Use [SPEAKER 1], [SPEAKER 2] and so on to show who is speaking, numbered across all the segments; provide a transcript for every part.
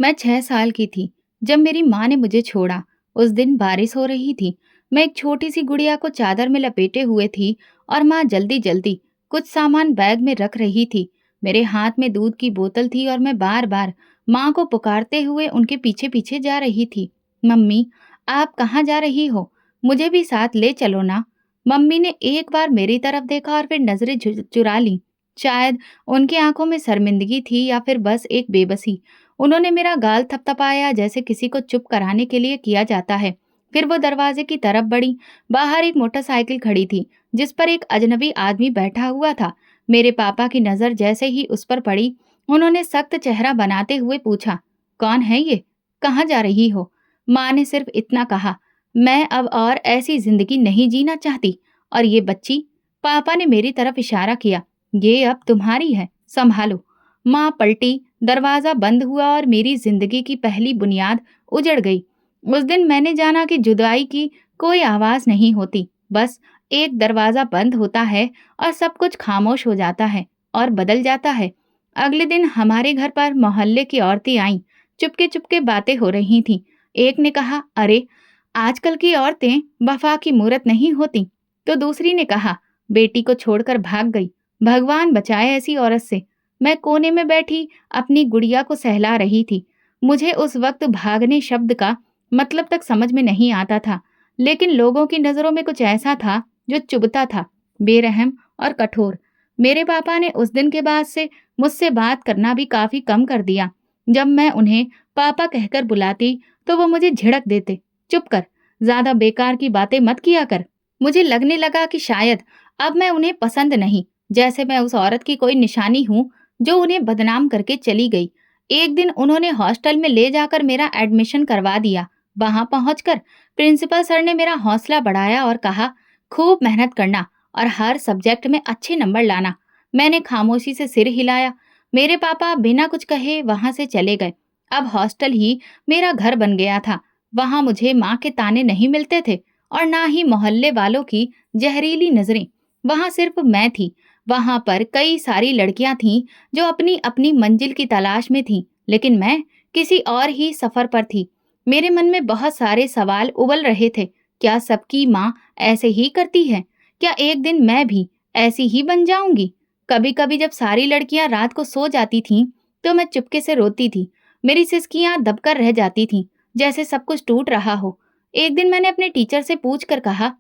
[SPEAKER 1] मैं 6 साल की थी जब मेरी माँ ने मुझे छोड़ा। उस दिन बारिश हो रही थी। मैं एक छोटी सी गुड़िया को चादर में लपेटे हुए थी और माँ जल्दी जल्दी कुछ सामान बैग में रख रही थी। मेरे हाथ में दूध की बोतल थी और मैं बार बार माँ को पुकारते हुए उनके पीछे पीछे जा रही थी। मम्मी, आप कहाँ जा रही हो? मुझे भी साथ ले चलो ना। मम्मी ने एक बार मेरी तरफ देखा और फिर नजरें चुरा ली। शायद उनकी आंखों में शर्मिंदगी थी या फिर बस एक बेबसी। उन्होंने मेरा गाल थपथपाया जैसे किसी को चुप कराने के लिए किया जाता है। फिर वो दरवाजे की तरफ बढ़ी। बाहर एक मोटरसाइकिल खड़ी थी जिस पर एक अजनबी आदमी बैठा हुआ था। मेरे पापा की नजर जैसे ही उस पर पड़ी, उन्होंने सख्त चेहरा बनाते हुए पूछा, कौन है ये? कहाँ जा रही हो? माँ ने सिर्फ इतना कहा, मैं अब और ऐसी जिंदगी नहीं जीना चाहती। और ये बच्ची, पापा ने मेरी तरफ इशारा किया, ये अब तुम्हारी है, संभालो। माँ पलटी, दरवाजा बंद हुआ और मेरी जिंदगी की पहली बुनियाद उजड़ गई। उस दिन मैंने जाना कि जुदाई की कोई आवाज नहीं होती, बस एक दरवाजा बंद होता है और सब कुछ खामोश हो जाता है और बदल जाता है। अगले दिन हमारे घर पर मोहल्ले की औरतें आईं। चुपके चुपके बातें हो रही थीं। एक ने कहा, अरे, आजकल की औरतें वफा की मूरत नहीं होती। तो दूसरी ने कहा, बेटी को छोड़कर भाग गई, भगवान बचाए ऐसी औरत से। मैं कोने में बैठी अपनी गुड़िया को सहला रही थी। मुझे उस वक्त भागने शब्द का मतलब तक समझ में नहीं आता था, लेकिन लोगों की नजरों में कुछ ऐसा था जो चुभता था, बेरहम और कठोर। मेरे पापा ने उस दिन के बाद से मुझसे बात करना भी काफी कम कर दिया। जब मैं उन्हें पापा कहकर बुलाती तो वो मुझे झिड़क देते, चुप कर, ज्यादा बेकार की बातें मत किया कर। मुझे लगने लगा कि शायद अब मैं उन्हें पसंद नहीं, जैसे मैं उस औरत की कोई निशानी हूँ जो उन्हें बदनाम करके चली गई। एक दिन उन्होंने हॉस्टल में ले जाकर मेरा एडमिशन करवा दिया। वहां पहुंचकर प्रिंसिपल सर ने मेरा हौसला बढ़ाया और कहा, खूब मेहनत करना और हर सब्जेक्ट में अच्छे नंबर लाना। मैंने खामोशी से सिर हिलाया। मेरे पापा बिना कुछ कहे वहां से चले गए। अब हॉस्टल ही मेरा घर बन गया था। वहां मुझे माँ के ताने नहीं मिलते थे और ना ही मोहल्ले वालों की जहरीली नजरें। वहां सिर्फ मैं थी। वहां पर कई सारी लड़कियां थीं जो अपनी अपनी मंजिल की तलाश में थीं, लेकिन मैं किसी और ही सफर पर थी। मेरे मन में बहुत सारे सवाल उबल रहे थे। क्या सबकी माँ ऐसे ही करती है? क्या एक दिन मैं भी ऐसी ही बन जाऊंगी? कभी कभी जब सारी लड़कियां रात को सो जाती थीं, तो मैं चुपके से रोती थी। मेरी सिसकियां दबकर रह जाती थीं, जैसे सब कुछ टूट रहा हो। एक दिन मैंने अपने टीचर से पूछ कर कहा,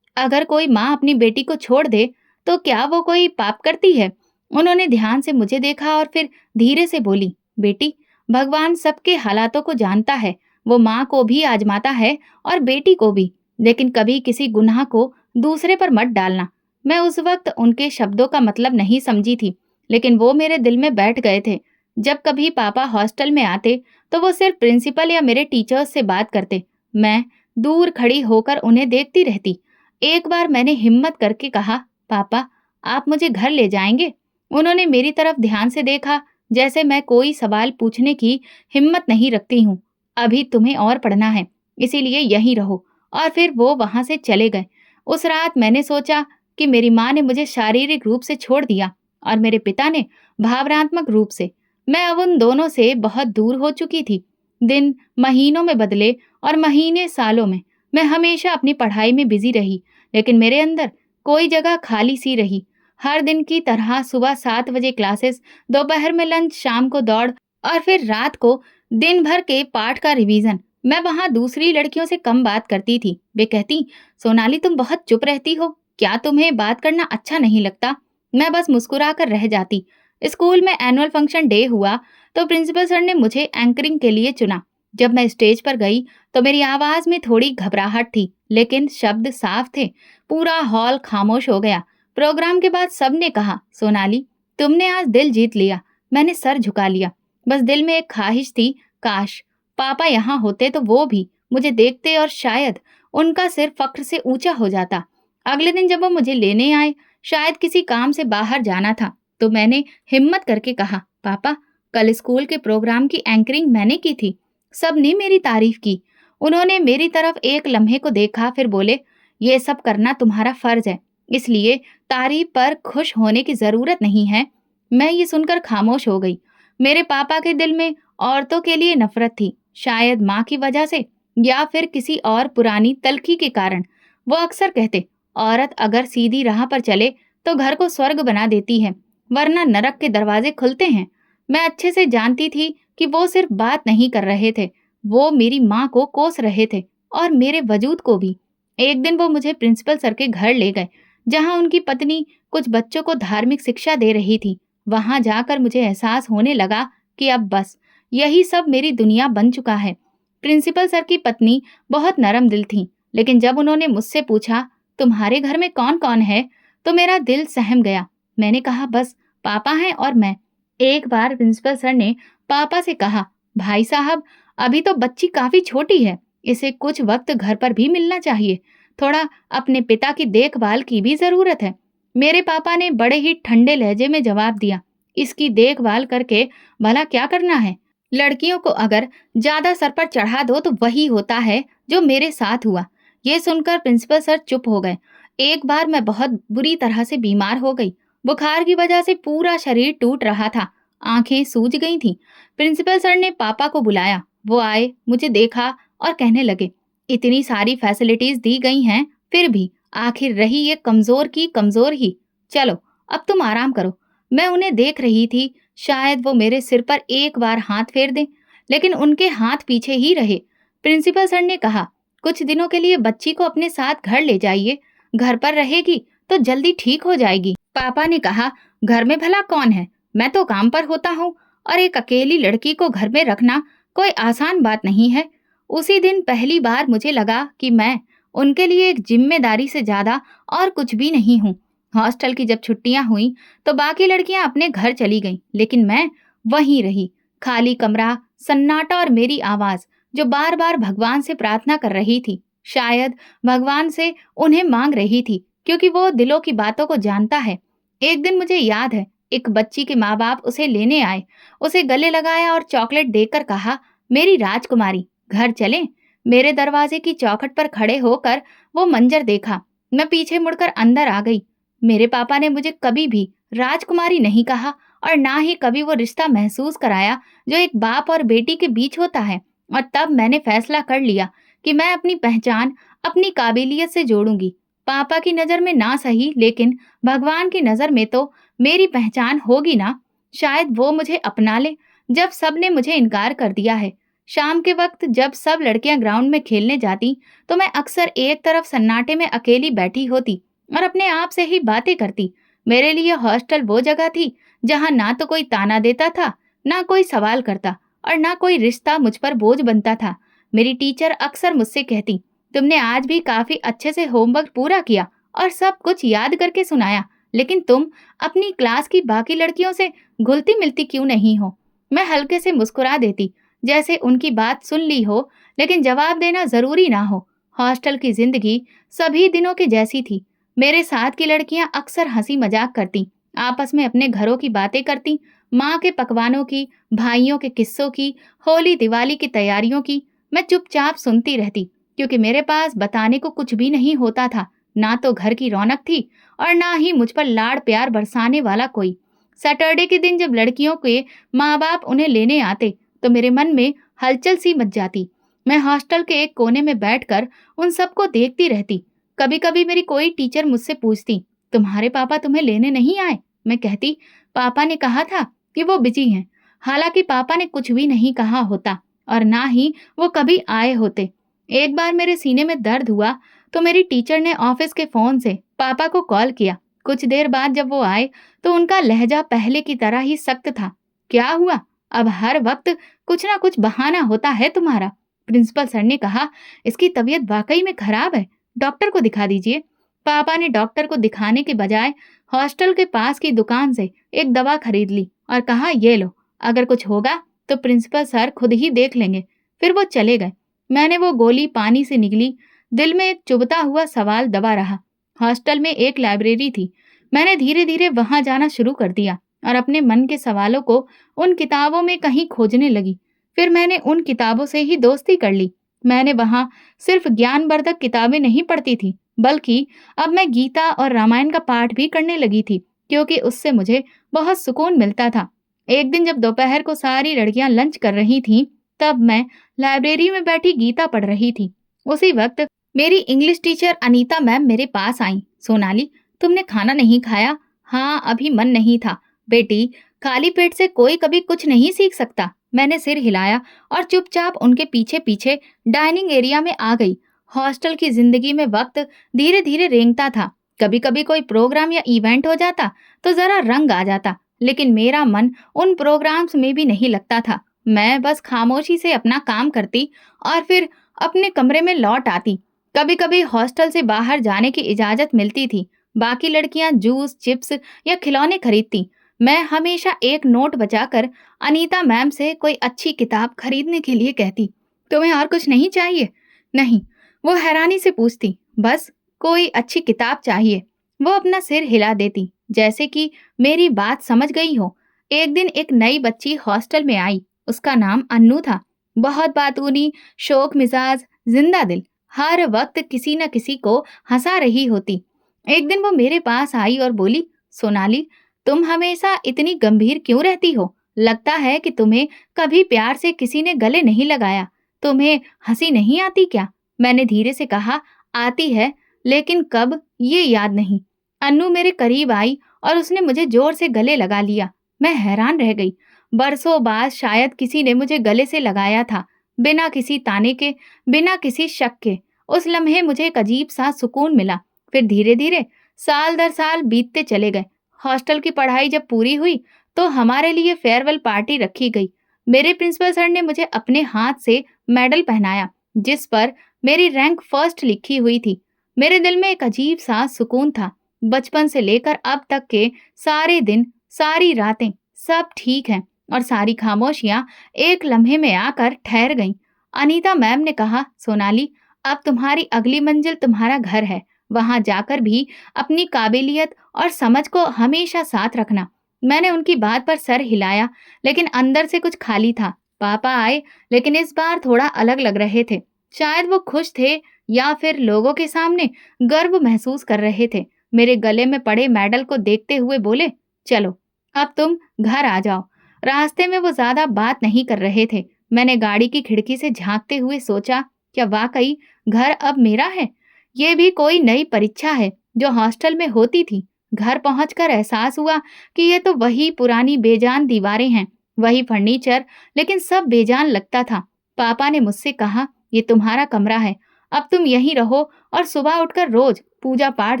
[SPEAKER 1] अगर कोई माँ अपनी बेटी को छोड़ दे तो क्या वो कोई पाप करती है? उन्होंने ध्यान से मुझे देखा और फिर धीरे से बोली, बेटी, भगवान सबके हालातों को जानता है। वो माँ को भी आजमाता है और बेटी को भी, लेकिन कभी किसी गुनाह को दूसरे पर मत डालना। मैं उस वक्त उनके शब्दों का मतलब नहीं समझी थी, लेकिन वो मेरे दिल में बैठ गए थे। जब कभी पापा हॉस्टल में आते तो वो सिर्फ प्रिंसिपल या मेरे टीचर्स से बात करते। मैं दूर खड़ी होकर उन्हें देखती रहती। एक बार मैंने हिम्मत करके कहा, पापा, आप मुझे घर ले जाएंगे? उन्होंने मेरी तरफ ध्यान से देखा, जैसे मैं कोई सवाल पूछने की हिम्मत नहीं रखती हूँ। अभी तुम्हें और पढ़ना है, इसीलिए यहीं रहो। और फिर वो वहां से चले गए। उस रात मैंने सोचा कि मेरी माँ ने मुझे शारीरिक रूप से छोड़ दिया और मेरे पिता ने भावनात्मक रूप से। मैं अब उन दोनों से बहुत दूर हो चुकी थी। दिन महीनों में बदले और महीने सालों में। मैं हमेशा अपनी पढ़ाई में बिजी रही, लेकिन मेरे अंदर कोई जगह खाली सी रही। हर दिन की तरह सुबह 7 बजे क्लासेस, दोपहर में लंच, शाम को दौड़ और फिर रात को दिन भर के पाठ का रिवीजन। मैं वहां दूसरी लड़कियों से कम बात करती थी। वे कहती, सोनाली, तुम बहुत चुप रहती हो, क्या तुम्हें बात करना अच्छा नहीं लगता? मैं बस मुस्कुरा कर रह जाती। स्कूल में एनुअल फंक्शन डे हुआ तो प्रिंसिपल सर ने मुझे एंकरिंग के लिए चुना। जब मैं स्टेज पर गई तो मेरी आवाज में थोड़ी घबराहट थी, लेकिन शब्द साफ थे। पूरा हॉल खामोश हो गया। प्रोग्राम के बाद सबने कहा, सोनाली, तुमने आज दिल जीत लिया। मैंने सर झुका लिया। बस दिल में एक ख्वाहिश थी, काश पापा यहाँ होते तो वो भी मुझे देखते और शायद उनका सिर फक्र से ऊंचा हो जाता। अगले दिन जब वो मुझे लेने आए, शायद किसी काम से बाहर जाना था, तो मैंने हिम्मत करके कहा, पापा, कल स्कूल के प्रोग्राम की एंकरिंग मैंने की थी। सबने मेरी तारीफ की। उन्होंने मेरी तरफ एक लम्हे को देखा, फिर बोले, ये सब करना तुम्हारा फर्ज है, इसलिए तारीफ पर खुश होने की जरूरत नहीं है। मैं ये सुनकर खामोश हो गई। मेरे पापा के दिल में औरतों के लिए नफरत थी, शायद माँ की वजह से या फिर किसी और पुरानी तलखी के कारण। वो अक्सर कहते, औरत अगर सीधी राह पर चले तो घर को स्वर्ग बना देती है, वरना नरक के दरवाजे खुलते हैं। मैं अच्छे से जानती थी कि वो सिर्फ बात नहीं कर रहे थे, वो मेरी माँ को कोस रहे थे और मेरे वजूद को भी। एक दिन वो मुझे प्रिंसिपल सर के घर ले गए, जहाँ उनकी पत्नी कुछ बच्चों को धार्मिक शिक्षा दे रही थी। वहां जाकर मुझे एहसास होने लगा कि अब बस यही सब मेरी दुनिया बन चुका है। प्रिंसिपल सर की पत्नी बहुत नरम दिल थी, लेकिन जब उन्होंने मुझसे पूछा, तुम्हारे घर में कौन कौन है, तो मेरा दिल सहम गया। मैंने कहा, बस पापा हैं और मैं। एक बार प्रिंसिपल सर ने पापा से कहा, भाई साहब, अभी तो बच्ची काफी छोटी है, इसे कुछ वक्त घर पर भी मिलना चाहिए, थोड़ा अपने पिता की देखभाल की भी जरूरत है। मेरे पापा ने बड़े ही ठंडे लहजे में जवाब दिया, इसकी देखभाल करके भला क्या करना है? लड़कियों को अगर ज्यादा सर पर चढ़ा दो तो वही होता है जो मेरे साथ हुआ। ये सुनकर प्रिंसिपल सर चुप हो गए। एक बार मैं बहुत बुरी तरह से बीमार हो गई। बुखार की वजह से पूरा शरीर टूट रहा था, आंखें सूज गई थीं। प्रिंसिपल सर ने पापा को बुलाया। वो आए, मुझे देखा और कहने लगे, इतनी सारी फैसिलिटीज दी गई हैं, फिर भी आखिर रही ये कमजोर की कमजोर ही। चलो अब तुम आराम करो। मैं उन्हें देख रही थी, शायद वो मेरे सिर पर एक बार हाथ फेर दें, लेकिन उनके हाथ पीछे ही रहे। प्रिंसिपल सर ने कहा, कुछ दिनों के लिए बच्ची को अपने साथ घर ले जाइए, घर पर रहेगी तो जल्दी ठीक हो जाएगी। पापा ने कहा, घर में भला कौन है, मैं तो काम पर होता हूँ, और एक अकेली लड़की को घर में रखना कोई आसान बात नहीं है। उसी दिन पहली बार मुझे लगा कि मैं उनके लिए एक जिम्मेदारी से ज्यादा और कुछ भी नहीं हूँ। हॉस्टल की जब छुट्टियां हुई तो बाकी लड़कियां अपने घर चली गईं, लेकिन मैं वहीं रही। खाली कमरा, सन्नाटा और मेरी आवाज जो बार बार भगवान से प्रार्थना कर रही थी। शायद भगवान से उन्हें मांग रही थी, क्योंकि वो दिलों की बातों को जानता है। एक दिन मुझे याद है, एक बच्ची के माँ बाप उसे लेने आए, उसे गले लगाया और चॉकलेट देकर कहा, मेरी राजकुमारी, घर चलें। मेरे दरवाजे की चौखट पर खड़े होकर वो मंजर देखा। मैं पीछे मुड़कर अंदर आ गई। मेरे पापा ने मुझे कभी भी राजकुमारी नहीं कहा और ना ही कभी वो रिश्ता महसूस कराया जो एक बाप और बेटी के बीच होता है। और तब मैंने फैसला कर लिया कि मैं अपनी पहचान अपनी काबिलियत से जोड़ूंगी। पापा की नजर में ना सही, लेकिन भगवान की नजर में तो मेरी पहचान होगी ना। शायद वो मुझे अपना ले, जब सब ने मुझे इनकार कर दिया है। शाम के वक्त जब सब लड़कियां ग्राउंड में खेलने जाती तो मैं अक्सर एक तरफ सन्नाटे में अकेली बैठी होती और अपने आप से ही बातें करती। मेरे लिए हॉस्टल वो जगह थी जहां ना तो कोई ताना देता था, ना कोई सवाल करता, और ना कोई रिश्ता मुझ पर बोझ बनता था। मेरी टीचर अक्सर मुझसे कहती, तुमने आज भी काफी अच्छे से होमवर्क पूरा किया और सब कुछ याद करके सुनाया, लेकिन तुम अपनी क्लास की बाकी लड़कियों से घुलती मिलती क्यों नहीं हो? मैं हल्के से मुस्कुरा देती, जैसे उनकी बात सुन ली हो, लेकिन जवाब देना जरूरी ना हो। हॉस्टल की जिंदगी सभी दिनों की जैसी थी। मेरे साथ की लड़कियां अक्सर हंसी मजाक करती, आपस में अपने घरों की बातें करती, माँ के पकवानों की, भाइयों के किस्सों की, होली दिवाली की तैयारियों की। मैं चुपचाप सुनती रहती, क्योंकि मेरे पास बताने को कुछ भी नहीं होता था। ना तो घर की रौनक थी और ना ही मुझ पर लाड़ प्यार बरसाने वाला कोई। सैटरडे के दिन जब लड़कियों के माँ बाप उन्हें लेने आते तो मेरे मन में हलचल सी मच जाती। मैं हॉस्टल के एक कोने में बैठकर उन सबको देखती रहती। कभी कभी मेरी कोई टीचर मुझसे पूछती, तुम्हारे पापा तुम्हें लेने नहीं आए? मैं कहती, पापा ने कहा था कि वो बिजी हैं। हालांकि पापा ने कुछ भी नहीं कहा होता और ना ही वो कभी आए होते। एक बार मेरे सीने में दर्द हुआ तो मेरी टीचर ने ऑफिस के फोन से पापा को कॉल किया। कुछ देर बाद जब वो आए तो उनका लहजा पहले की तरह ही सख्त था। क्या हुआ? अब हर वक्त कुछ ना कुछ बहाना होता है तुम्हारा। प्रिंसिपल सर ने कहा, इसकी तबीयत वाकई में खराब है, डॉक्टर को दिखा दीजिए। पापा ने डॉक्टर को दिखाने के बजाय हॉस्टल के पास की दुकान से एक दवा खरीद ली और कहा, ये लो, अगर कुछ होगा तो प्रिंसिपल सर खुद ही देख लेंगे। फिर वो चले गए। मैंने वो गोली पानी से निगली। दिल में एक चुभता हुआ सवाल दबा रहा। हॉस्टल में एक लाइब्रेरी थी। मैंने धीरे धीरे वहां जाना शुरू कर दिया और अपने मन के सवालों को उन किताबों में कहीं खोजने लगी। फिर मैंने उन किताबों से ही दोस्ती कर ली। मैंने वहां सिर्फ ज्ञानवर्धक किताबें नहीं पढ़ती थी, बल्कि अब मैं गीता और रामायण का पाठ भी करने लगी थी, क्योंकि उससे मुझे बहुत सुकून मिलता था। एक दिन जब दोपहर को सारी लड़कियां लंच कर रही थीं, तब मैं लाइब्रेरी में बैठी गीता पढ़ रही थी। उसी वक्त मेरी इंग्लिश टीचर अनीता मैम मेरे पास आईं। सोनाली, तुमने खाना नहीं खाया? हाँ, अभी मन नहीं था। बेटी, खाली पेट से कोई कभी कुछ नहीं सीख सकता। मैंने सिर हिलाया और चुपचाप उनके पीछे पीछे डाइनिंग एरिया में आ गई। हॉस्टल की जिंदगी में वक्त धीरे धीरे रेंगता था। कभी कभी कोई प्रोग्राम या इवेंट हो जाता तो जरा रंग आ जाता, लेकिन मेरा मन उन प्रोग्राम्स में भी नहीं लगता था। मैं बस खामोशी से अपना काम करती और फिर अपने कमरे में लौट आती। कभी कभी हॉस्टल से बाहर जाने की इजाजत मिलती थी। बाकी लड़कियां जूस, चिप्स या खिलौने खरीदती। मैं हमेशा एक नोट बचाकर अनीता मैम से कोई अच्छी किताब खरीदने के लिए कहती। तुम्हें और कुछ नहीं चाहिए? नहीं, वो हैरानी से पूछती। बस कोई अच्छी किताब चाहिए। वो अपना सिर हिला देती, जैसे कि मेरी बात समझ गई हो। एक दिन एक नई बच्ची हॉस्टल में आई। उसका नाम अन्नू था। बहुत बातूनी, शोक मिजाज, जिंदा दिल, हर वक्त किसी न किसी को हंसा रही होती। एक दिन वो मेरे पास आई और बोली, सोनाली, तुम हमेशा इतनी गंभीर क्यों रहती हो? लगता है कि तुम्हें कभी प्यार से किसी ने गले नहीं लगाया। तुम्हें हंसी नहीं आती क्या? मैंने धीरे से कहा, आती है, लेकिन कब ये याद नहीं। अन्नू मेरे करीब आई और उसने मुझे जोर से गले लगा लिया। मैं हैरान रह गई। बरसों बाद शायद किसी ने मुझे गले से लगाया था, बिना किसी ताने के, बिना किसी शक के। उस लम्हे मुझे एक अजीब सा सुकून मिला। फिर धीरे धीरे साल दर साल बीतते चले गए। हॉस्टल की पढ़ाई जब पूरी हुई तो हमारे लिए फेयरवेल पार्टी रखी गई। मेरे प्रिंसिपल सर ने मुझे अपने हाथ से मेडल पहनाया, जिस पर मेरी रैंक फर्स्ट लिखी हुई थी। मेरे दिल में एक अजीब सा सुकून था। बचपन से लेकर अब तक के सारे दिन, सारी रातें, सब ठीक हैं और सारी खामोशियां एक लम्हे में आकर ठहर गईं। अनीता मैम ने कहा, सोनाली, अब तुम्हारी अगली मंजिल तुम्हारा घर है। वहां जाकर भी अपनी काबिलियत और समझ को हमेशा साथ रखना। मैंने उनकी बात पर सर हिलाया, लेकिन अंदर से कुछ खाली था। पापा आए, लेकिन इस बार थोड़ा अलग लग रहे थे। शायद वो खुश थे या फिर लोगों के सामने गर्व महसूस कर रहे थे। मेरे गले में पड़े मेडल को देखते हुए बोले, चलो अब तुम घर आ जाओ। रास्ते में वो ज्यादा बात नहीं कर रहे थे। मैंने गाड़ी की खिड़की से झांकते हुए सोचा, क्या वाकई घर अब मेरा है? ये भी कोई नई परीक्षा है जो हॉस्टल में होती थी। घर पहुंचकर एहसास हुआ कि ये तो वही पुरानी बेजान दीवारें हैं, वही फर्नीचर, लेकिन सब बेजान लगता था। पापा ने मुझसे कहा, ये तुम्हारा कमरा है, अब तुम यहीं रहो और सुबह उठकर रोज पूजा पाठ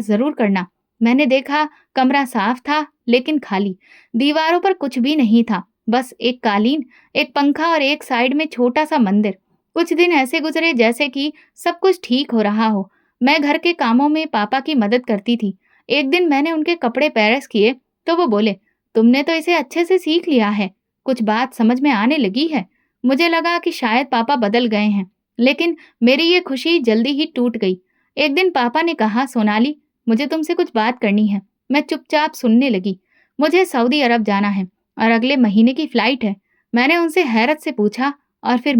[SPEAKER 1] जरूर करना। मैंने देखा, कमरा साफ था लेकिन खाली। दीवारों पर कुछ भी नहीं था, बस एक कालीन, एक पंखा और एक साइड में छोटा सा मंदिर। कुछ दिन ऐसे गुजरे जैसे कि सब कुछ ठीक हो रहा हो। मैं घर के कामों में पापा की मदद करती थी। एक दिन मैंने उनके कपड़े प्रेस किए तो वो बोले, तुमने तो इसे अच्छे से सीख लिया है, कुछ बात समझ में आने लगी है। मुझे लगा कि शायद पापा बदल गए हैं, लेकिन मेरी ये खुशी जल्दी ही टूट गई। एक दिन पापा ने कहा, सोनाली, मुझे तुमसे कुछ बात करनी है। मैं चुपचाप सुनने लगी। मुझे सऊदी अरब जाना है और अगले महीने की फ्लाइट है। मैंने उनसे हैरत से पूछा, और फिर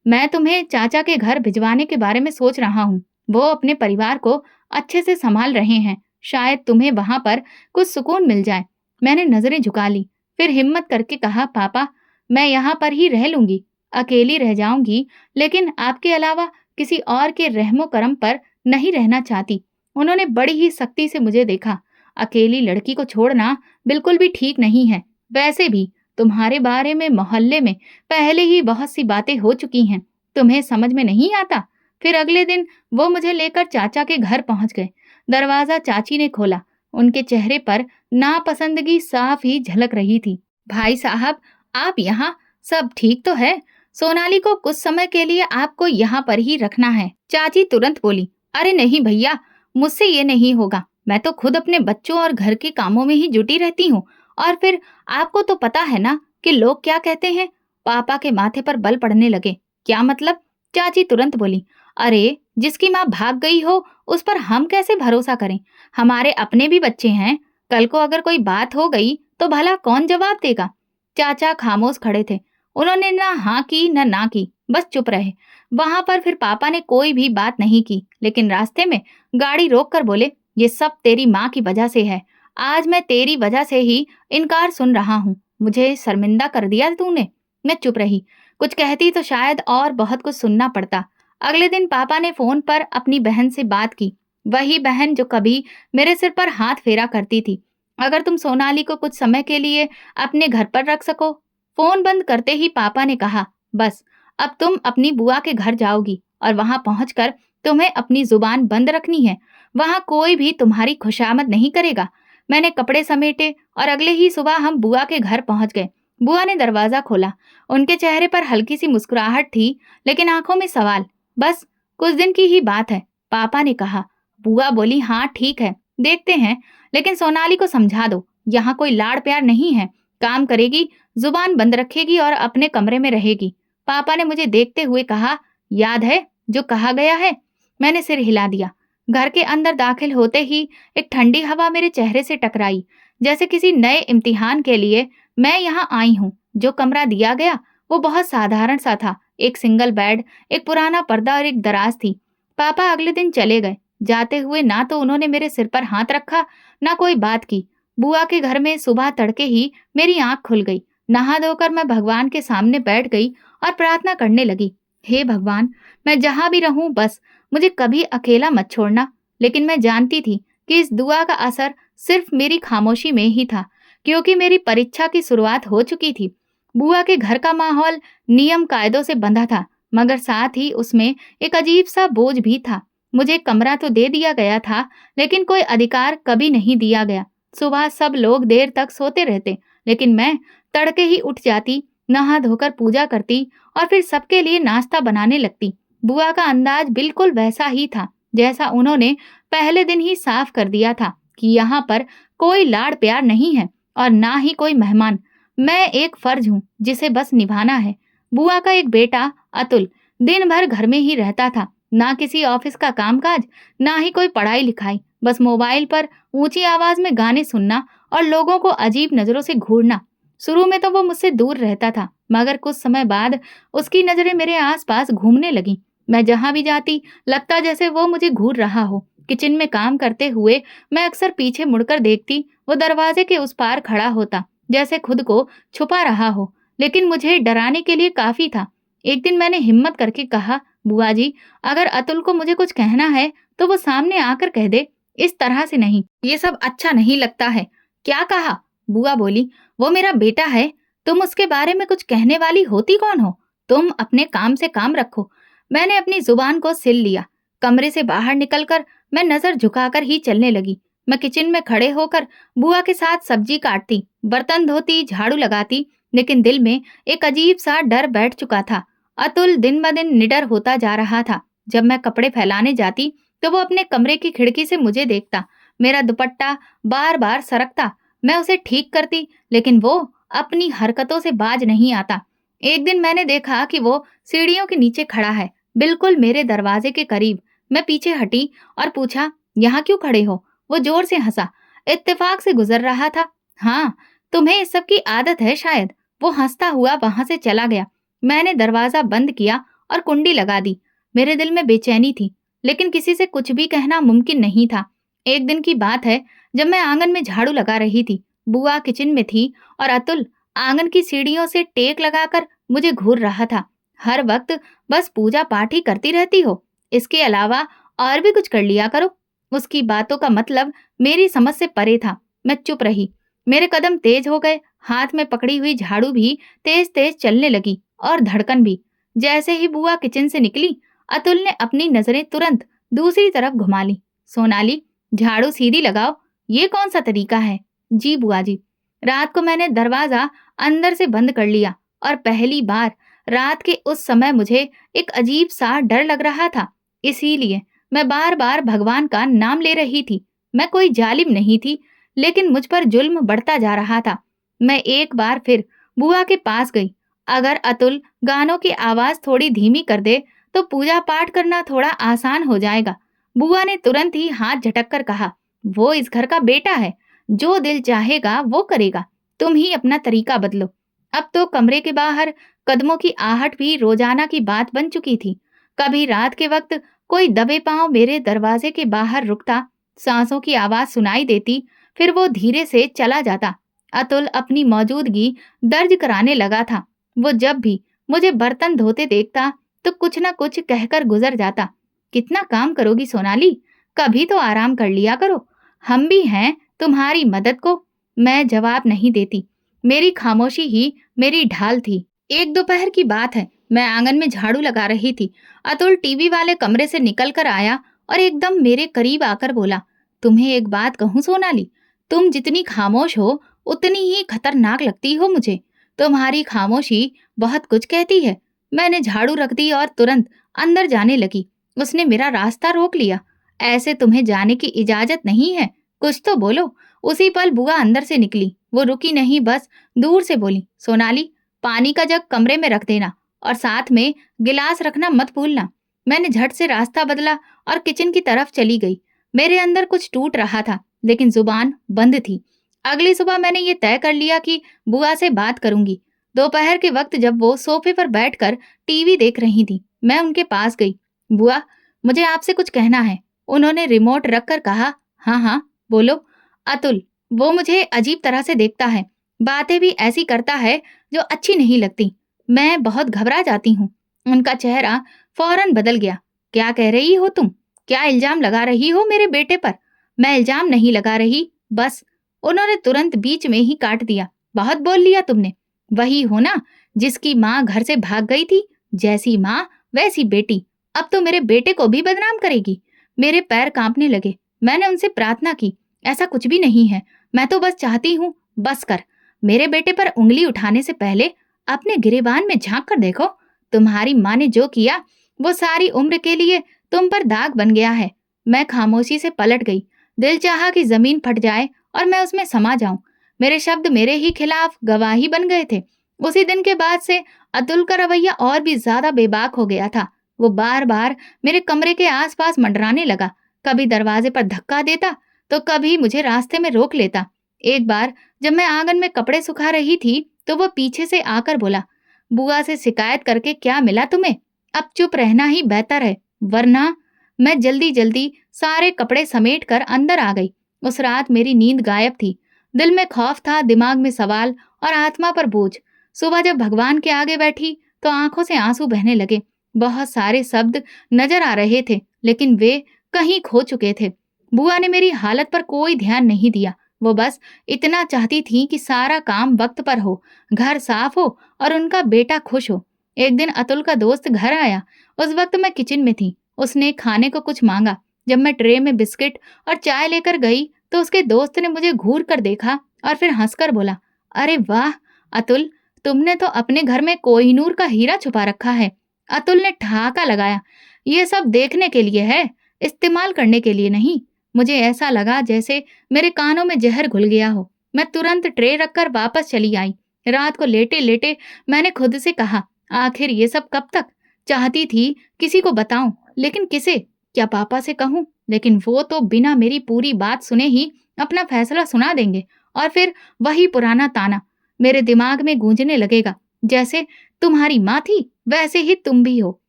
[SPEAKER 1] मैं तुम्हें चाचा के घर भिजवाने के बारे में सोच रहा हूँ। वो अपने परिवार को अच्छे से संभाल रहे हैं। शायद तुम्हें वहां पर कुछ सुकून मिल जाए। मैंने नजरें झुका ली, फिर हिम्मत करके कहा, पापा, मैं यहाँ पर ही रह लूंगी। अकेली रह जाऊंगी, लेकिन आपके अलावा किसी और के रहमो करम पर नहीं रहना चाहती। उन्होंने बड़ी ही सख्ती से मुझे देखा। अकेली लड़की को छोड़ना बिल्कुल भी ठीक नहीं है। वैसे भी तुम्हारे बारे में मोहल्ले में पहले ही बहुत सी बातें हो चुकी हैं, तुम्हें समझ में नहीं आता। फिर अगले दिन वो मुझे लेकर चाचा के घर पहुंच गए। दरवाजा चाची ने खोला। उनके चेहरे पर नापसंदगी साफ ही झलक रही थी। भाई साहब, आप यहाँ? सब ठीक तो है? सोनाली को कुछ समय के लिए आपको यहाँ पर ही रखना है। चाची तुरंत बोली, अरे नहीं भैया, मुझसे ये नहीं होगा। मैं तो खुद अपने बच्चों और घर के कामों में ही जुटी रहती हूँ। और फिर आपको तो पता है ना कि लोग क्या कहते हैं। पापा के माथे पर बल पड़ने लगे। क्या मतलब? चाची तुरंत बोली, अरे जिसकी माँ भाग गई हो उस पर हम कैसे भरोसा करें? हमारे अपने भी बच्चे हैं। कल को अगर कोई बात हो गई तो भला कौन जवाब देगा? चाचा खामोश खड़े थे। उन्होंने ना हाँ की न ना की, बस चुप रहे। वहां पर फिर पापा ने कोई भी बात नहीं की, लेकिन रास्ते में गाड़ी रोक कर बोले, ये सब तेरी माँ की वजह से है। आज मैं तेरी वजह से ही इनकार सुन रहा हूँ। मुझे शर्मिंदा कर दिया तूने। मैं चुप रही। कुछ कहती तो शायद और बहुत कुछ सुनना पड़ता। अगले दिन पापा ने फोन पर अपनी बहन से बात की। वही बहन जो कभी मेरे सिर पर हाथ फेरा करती थी। अगर तुम सोनाली को कुछ समय के लिए अपने घर पर रख सको। फोन बंद करते ही पापा ने कहा, बस अब तुम अपनी बुआ के घर जाओगी और वहां पहुंचकर तुम्हें अपनी जुबान बंद रखनी है। वहां कोई भी तुम्हारी खुशामद नहीं करेगा। मैंने कपड़े समेटे और अगले ही सुबह हम बुआ के घर पहुंच गए। बुआ ने दरवाजा खोला। उनके चेहरे पर हल्की सी मुस्कुराहट थी, लेकिन आंखों में सवाल। बस कुछ दिन की ही बात है, पापा ने कहा। बुआ बोली, हाँ ठीक है, देखते हैं, लेकिन सोनाली को समझा दो, यहाँ कोई लाड़ प्यार नहीं है। काम करेगी, जुबान बंद रखेगी और अपने कमरे में रहेगी। पापा ने मुझे देखते हुए कहा, याद है जो कहा गया है? मैंने सिर हिला दिया। घर के अंदर दाखिल होते ही एक ठंडी हवा मेरे चेहरे से टकराई, जैसे किसी नए इम्तिहान के लिए मैं यहाँ आई हूँ। जो कमरा दिया गया वो बहुत साधारण सा था। एक सिंगल बेड, एक पुराना पर्दा और एक दराज थी। पापा अगले दिन चले गए। जाते हुए ना तो उन्होंने मेरे सिर पर हाथ रखा, ना कोई बात की। बुआ के घर में सुबह तड़के ही मेरी आंख खुल गई। नहा धोकर मैं भगवान के सामने बैठ गई और प्रार्थना करने लगी। हे भगवान, मैं जहां भी रहूं बस मुझे कभी अकेला मत छोड़ना। लेकिन मैं जानती थी कि इस दुआ का असर सिर्फ मेरी खामोशी में ही था, क्योंकि मेरी परीक्षा की शुरुआत हो चुकी थी। बुआ के घर का माहौल नियम कायदों से बंधा था, मगर साथ ही उसमें एक अजीब सा बोझ भी था। मुझे कमरा तो दे दिया गया था, लेकिन कोई अधिकार कभी नहीं दिया गया। सुबह सब लोग देर तक सोते रहते, लेकिन मैं तड़के ही उठ जाती, नहा धोकर पूजा करती और फिर सबके लिए नाश्ता बनाने लगती। बुआ का अंदाज बिल्कुल वैसा ही था जैसा उन्होंने पहले दिन ही साफ कर दिया था कि यहाँ पर कोई लाड़ प्यार नहीं है और ना ही कोई मेहमान। मैं एक फर्ज हूँ जिसे बस निभाना है। बुआ का एक बेटा अतुल दिन भर घर में ही रहता था। ना किसी ऑफिस का कामकाज, ना ही कोई पढ़ाई लिखाई, बस मोबाइल पर ऊंची आवाज में गाने सुनना और लोगों को अजीब नजरों से घूरना। शुरू में तो वो मुझसे दूर रहता था, मगर कुछ समय बाद उसकी नजरें मेरे आसपास घूमने लगी। मैं जहां भी जाती लगता जैसे वो मुझे घूर रहा हो। किचन में काम करते हुए मैं अक्सर पीछे मुड़कर देखती, वो दरवाजे के उस पार खड़ा होता, जैसे खुद को छुपा रहा हो, लेकिन मुझे डराने के लिए काफी था। एक दिन मैंने हिम्मत करके कहा, बुआ जी, अगर अतुल को मुझे कुछ कहना है तो वो सामने आकर कह दे, इस तरह से नहीं। ये सब अच्छा नहीं लगता है। क्या कहा? बुआ बोली, वो मेरा बेटा है, तुम उसके बारे में कुछ कहने वाली होती कौन हो? तुम अपने काम से काम रखो। मैंने अपनी जुबान को सिल लिया। कमरे से बाहर निकलकर मैं नजर झुकाकर ही चलने लगी। मैं किचन में खड़े होकर बुआ के साथ सब्जी काटती, बर्तन धोती, झाड़ू लगाती, लेकिन दिल में एक अजीब सा डर बैठ चुका था। अतुल दिन ब दिन निडर होता जा रहा था। जब मैं कपड़े फैलाने जाती तो वो अपने कमरे की खिड़की से मुझे देखता। मेरा दुपट्टा बार बार सरकता। मैं उसे ठीक करती, लेकिन वो अपनी हरकतों से बाज नहीं आता। एक दिन मैंने देखा कि वो सीढ़ियों के नीचे खड़ा है, बिल्कुल मेरे दरवाजे के करीब। मैं पीछे हटी और पूछा, यहाँ क्यों खड़े हो? वो जोर से हंसा। इत्तेफाक से गुजर रहा था। हाँ, तुम्हें इस सब की आदत है शायद। वो हंसता हुआ वहां से चला गया। मैंने दरवाजा बंद किया और कुंडी लगा दी। मेरे दिल में बेचैनी थी, लेकिन किसी से कुछ भी कहना मुमकिन नहीं था। एक दिन की बात है, जब मैं आंगन में झाड़ू लगा रही थी। बुआ किचन में थी और अतुल आंगन की सीढ़ियों से टेक लगाकर मुझे घूर रहा था। हर वक्त बस पूजा पाठ ही करती रहती हो, इसके अलावा और भी कुछ कर लिया करो। उसकी बातों का मतलब मेरी समझ से परे था। मैं चुप रही। मेरे कदम तेज हो गए। हाथ में पकड़ी हुई झाड़ू भी तेज तेज चलने लगी और धड़कन भी। जैसे ही बुआ किचन से निकली, अतुल ने अपनी नजरें तुरंत दूसरी तरफ घुमा ली। सोनाली, झाड़ू सीधी लगाओ, ये कौन सा तरीका है? जी बुआ जी। रात को मैंने दरवाजा अंदर से बंद कर लिया और पहली बार रात के उस समय मुझे एक अजीब सा डर लग रहा था। इसीलिए मैं बार बार भगवान का नाम ले रही थी। मैं कोई जालिम नहीं थी, लेकिन मुझ पर जुल्म बढ़ता जा रहा था। मैं एक बार फिर बुआ के पास गई। अगर अतुल गानों की आवाज थोड़ी धीमी कर दे तो पूजा पाठ करना थोड़ा आसान हो जाएगा। बुआ ने तुरंत ही हाथ झटक कर कहा, वो इस घर का बेटा है, जो दिल चाहेगा वो करेगा। तुम ही अपना तरीका बदलो। अब तो कमरे के बाहर कदमों की आहट भी रोजाना की बात बन चुकी थी। कभी रात के वक्त कोई दबे पांव मेरे दरवाजे के बाहर रुकता, सांसों की आवाज सुनाई देती, फिर वो धीरे से चला जाता। अतुल अपनी मौजूदगी दर्ज कराने लगा था। वो जब भी मुझे बर्तन धोते देखता तो कुछ न कुछ कहकर गुजर जाता। कितना काम करोगी सोनाली? कभी तो आराम कर लिया करो। हम भी हैं तुम्हारी मदद को। मैं जवाब नहीं देती। मेरी खामोशी ही मेरी ढाल थी। एक दोपहर की बात है, मैं आंगन में झाड़ू लगा रही थी। अतुल टीवी वाले कमरे से निकल कर आया और एकदम मेरे करीब आकर बोला, तुम्हें एक बात कहूं सोनाली, तुम जितनी खामोश हो उतनी ही खतरनाक लगती हो मुझे। तुम्हारी खामोशी बहुत कुछ कहती है। मैंने झाड़ू रख दी और तुरंत अंदर जाने लगी। उसने मेरा रास्ता रोक लिया। ऐसे तुम्हें जाने की इजाजत नहीं है, कुछ तो बोलो। उसी पल बुआ अंदर से निकली। वो रुकी नहीं, बस दूर से बोली, सोनाली, पानी का जग कमरे में रख देना और साथ में गिलास रखना मत भूलना। मैंने झट से रास्ता बदला और किचन की तरफ चली गई। मेरे अंदर कुछ टूट रहा था, लेकिन जुबान बंद थी। अगली सुबह मैंने ये तय कर लिया कि बुआ से बात करूंगी। दोपहर के वक्त जब वो सोफे पर बैठकर टीवी देख रही थी, मैं उनके पास गई। बुआ, मुझे आपसे कुछ कहना है। उन्होंने रिमोट रखकर कहा, हाँ हाँ बोलो। अतुल, वो मुझे अजीब तरह से देखता है, बातें भी ऐसी करता है जो अच्छी नहीं लगती। मैं बहुत घबरा जाती हूँ। उनका चेहरा फौरन बदल गया। क्या कह रही हो तुम? क्या इल्जाम लगा रही हो मेरे बेटे पर? मैं इल्जाम नहीं लगा रही, बस। उन्होंने तुरंत बीच में ही काट दिया। बहुत बोल लिया तुमने। वही हो ना जिसकी माँ घर से भाग गई थी। जैसी माँ वैसी बेटी। अब तो मेरे बेटे को भी बदनाम करेगी। मेरे पैर कांपने लगे। मैंने उनसे प्रार्थना की, ऐसा कुछ भी नहीं है। मैं तो बस चाहती हूँ, बस कर। मेरे बेटे पर उंगली उठाने से पहले अपने गिरेबान में झांक कर देखो। तुम्हारी माँ ने जो किया वो सारी उम्र के लिए तुम पर दाग बन गया है। मैं खामोशी से पलट गई। दिल चाहा कि जमीन फट जाए और मैं उसमें समा जाऊं। मेरे शब्द मेरे ही खिलाफ गवाही बन गए थे। उसी दिन के बाद से अतुल का रवैया और भी ज्यादा बेबाक हो गया था। वो बार बार मेरे कमरे के आसपास मंडराने लगा। कभी दरवाजे पर धक्का देता तो कभी मुझे रास्ते में रोक लेता। एक बार जब मैं आंगन में कपड़े सुखा रही थी तो वो पीछे से आकर बोला, बुआ से शिकायत करके क्या मिला तुम्हें? अब चुप रहना ही बेहतर है, वरना। मैं जल्दी जल्दी सारे कपड़े समेट कर अंदर आ गई। उस रात मेरी नींद गायब थी। दिल में खौफ था, दिमाग में सवाल और आत्मा पर बोझ। सुबह जब भगवान के आगे बैठी तो आंखों से आंसू बहने लगे। बहुत सारे शब्द नजर आ रहे थे, लेकिन वे कहीं खो चुके थे। बुआ ने मेरी हालत पर कोई ध्यान नहीं दिया। वो बस इतना चाहती थी कि सारा काम वक्त पर हो, घर साफ हो और उनका बेटा खुश हो। एक दिन अतुल का दोस्त घर आया। उस वक्त मैं किचन में थी। उसने खाने को कुछ मांगा। जब मैं ट्रे में बिस्किट और चाय लेकर गई तो उसके दोस्त ने मुझे घूर कर देखा और फिर हंसकर बोला, अरे वाह अतुल, तुमने तो अपने घर में कोहिनूर का हीरा छुपा रखा है। अतुल ने ठहाका लगाया, ये सब देखने के लिए है, इस्तेमाल करने के लिए नहीं। मुझे ऐसा लगा जैसे मेरे कानों में जहर घुल गया हो। मैं तुरंत ट्रे रखकर वापस चली आई। रात को लेटे लेटे मैंने खुद से कहा, आखिर ये सब कब तक? चाहती थी किसी को बताऊं, लेकिन किसे? क्या पापा से कहूं? लेकिन वो तो बिना मेरी पूरी बात सुने ही अपना फैसला सुना देंगे और फिर वही पुराना ताना मेरे दिमाग में गूंजने लगेगा, जैसे तुम्हारी माँ थी वैसे ही तुम भी हो।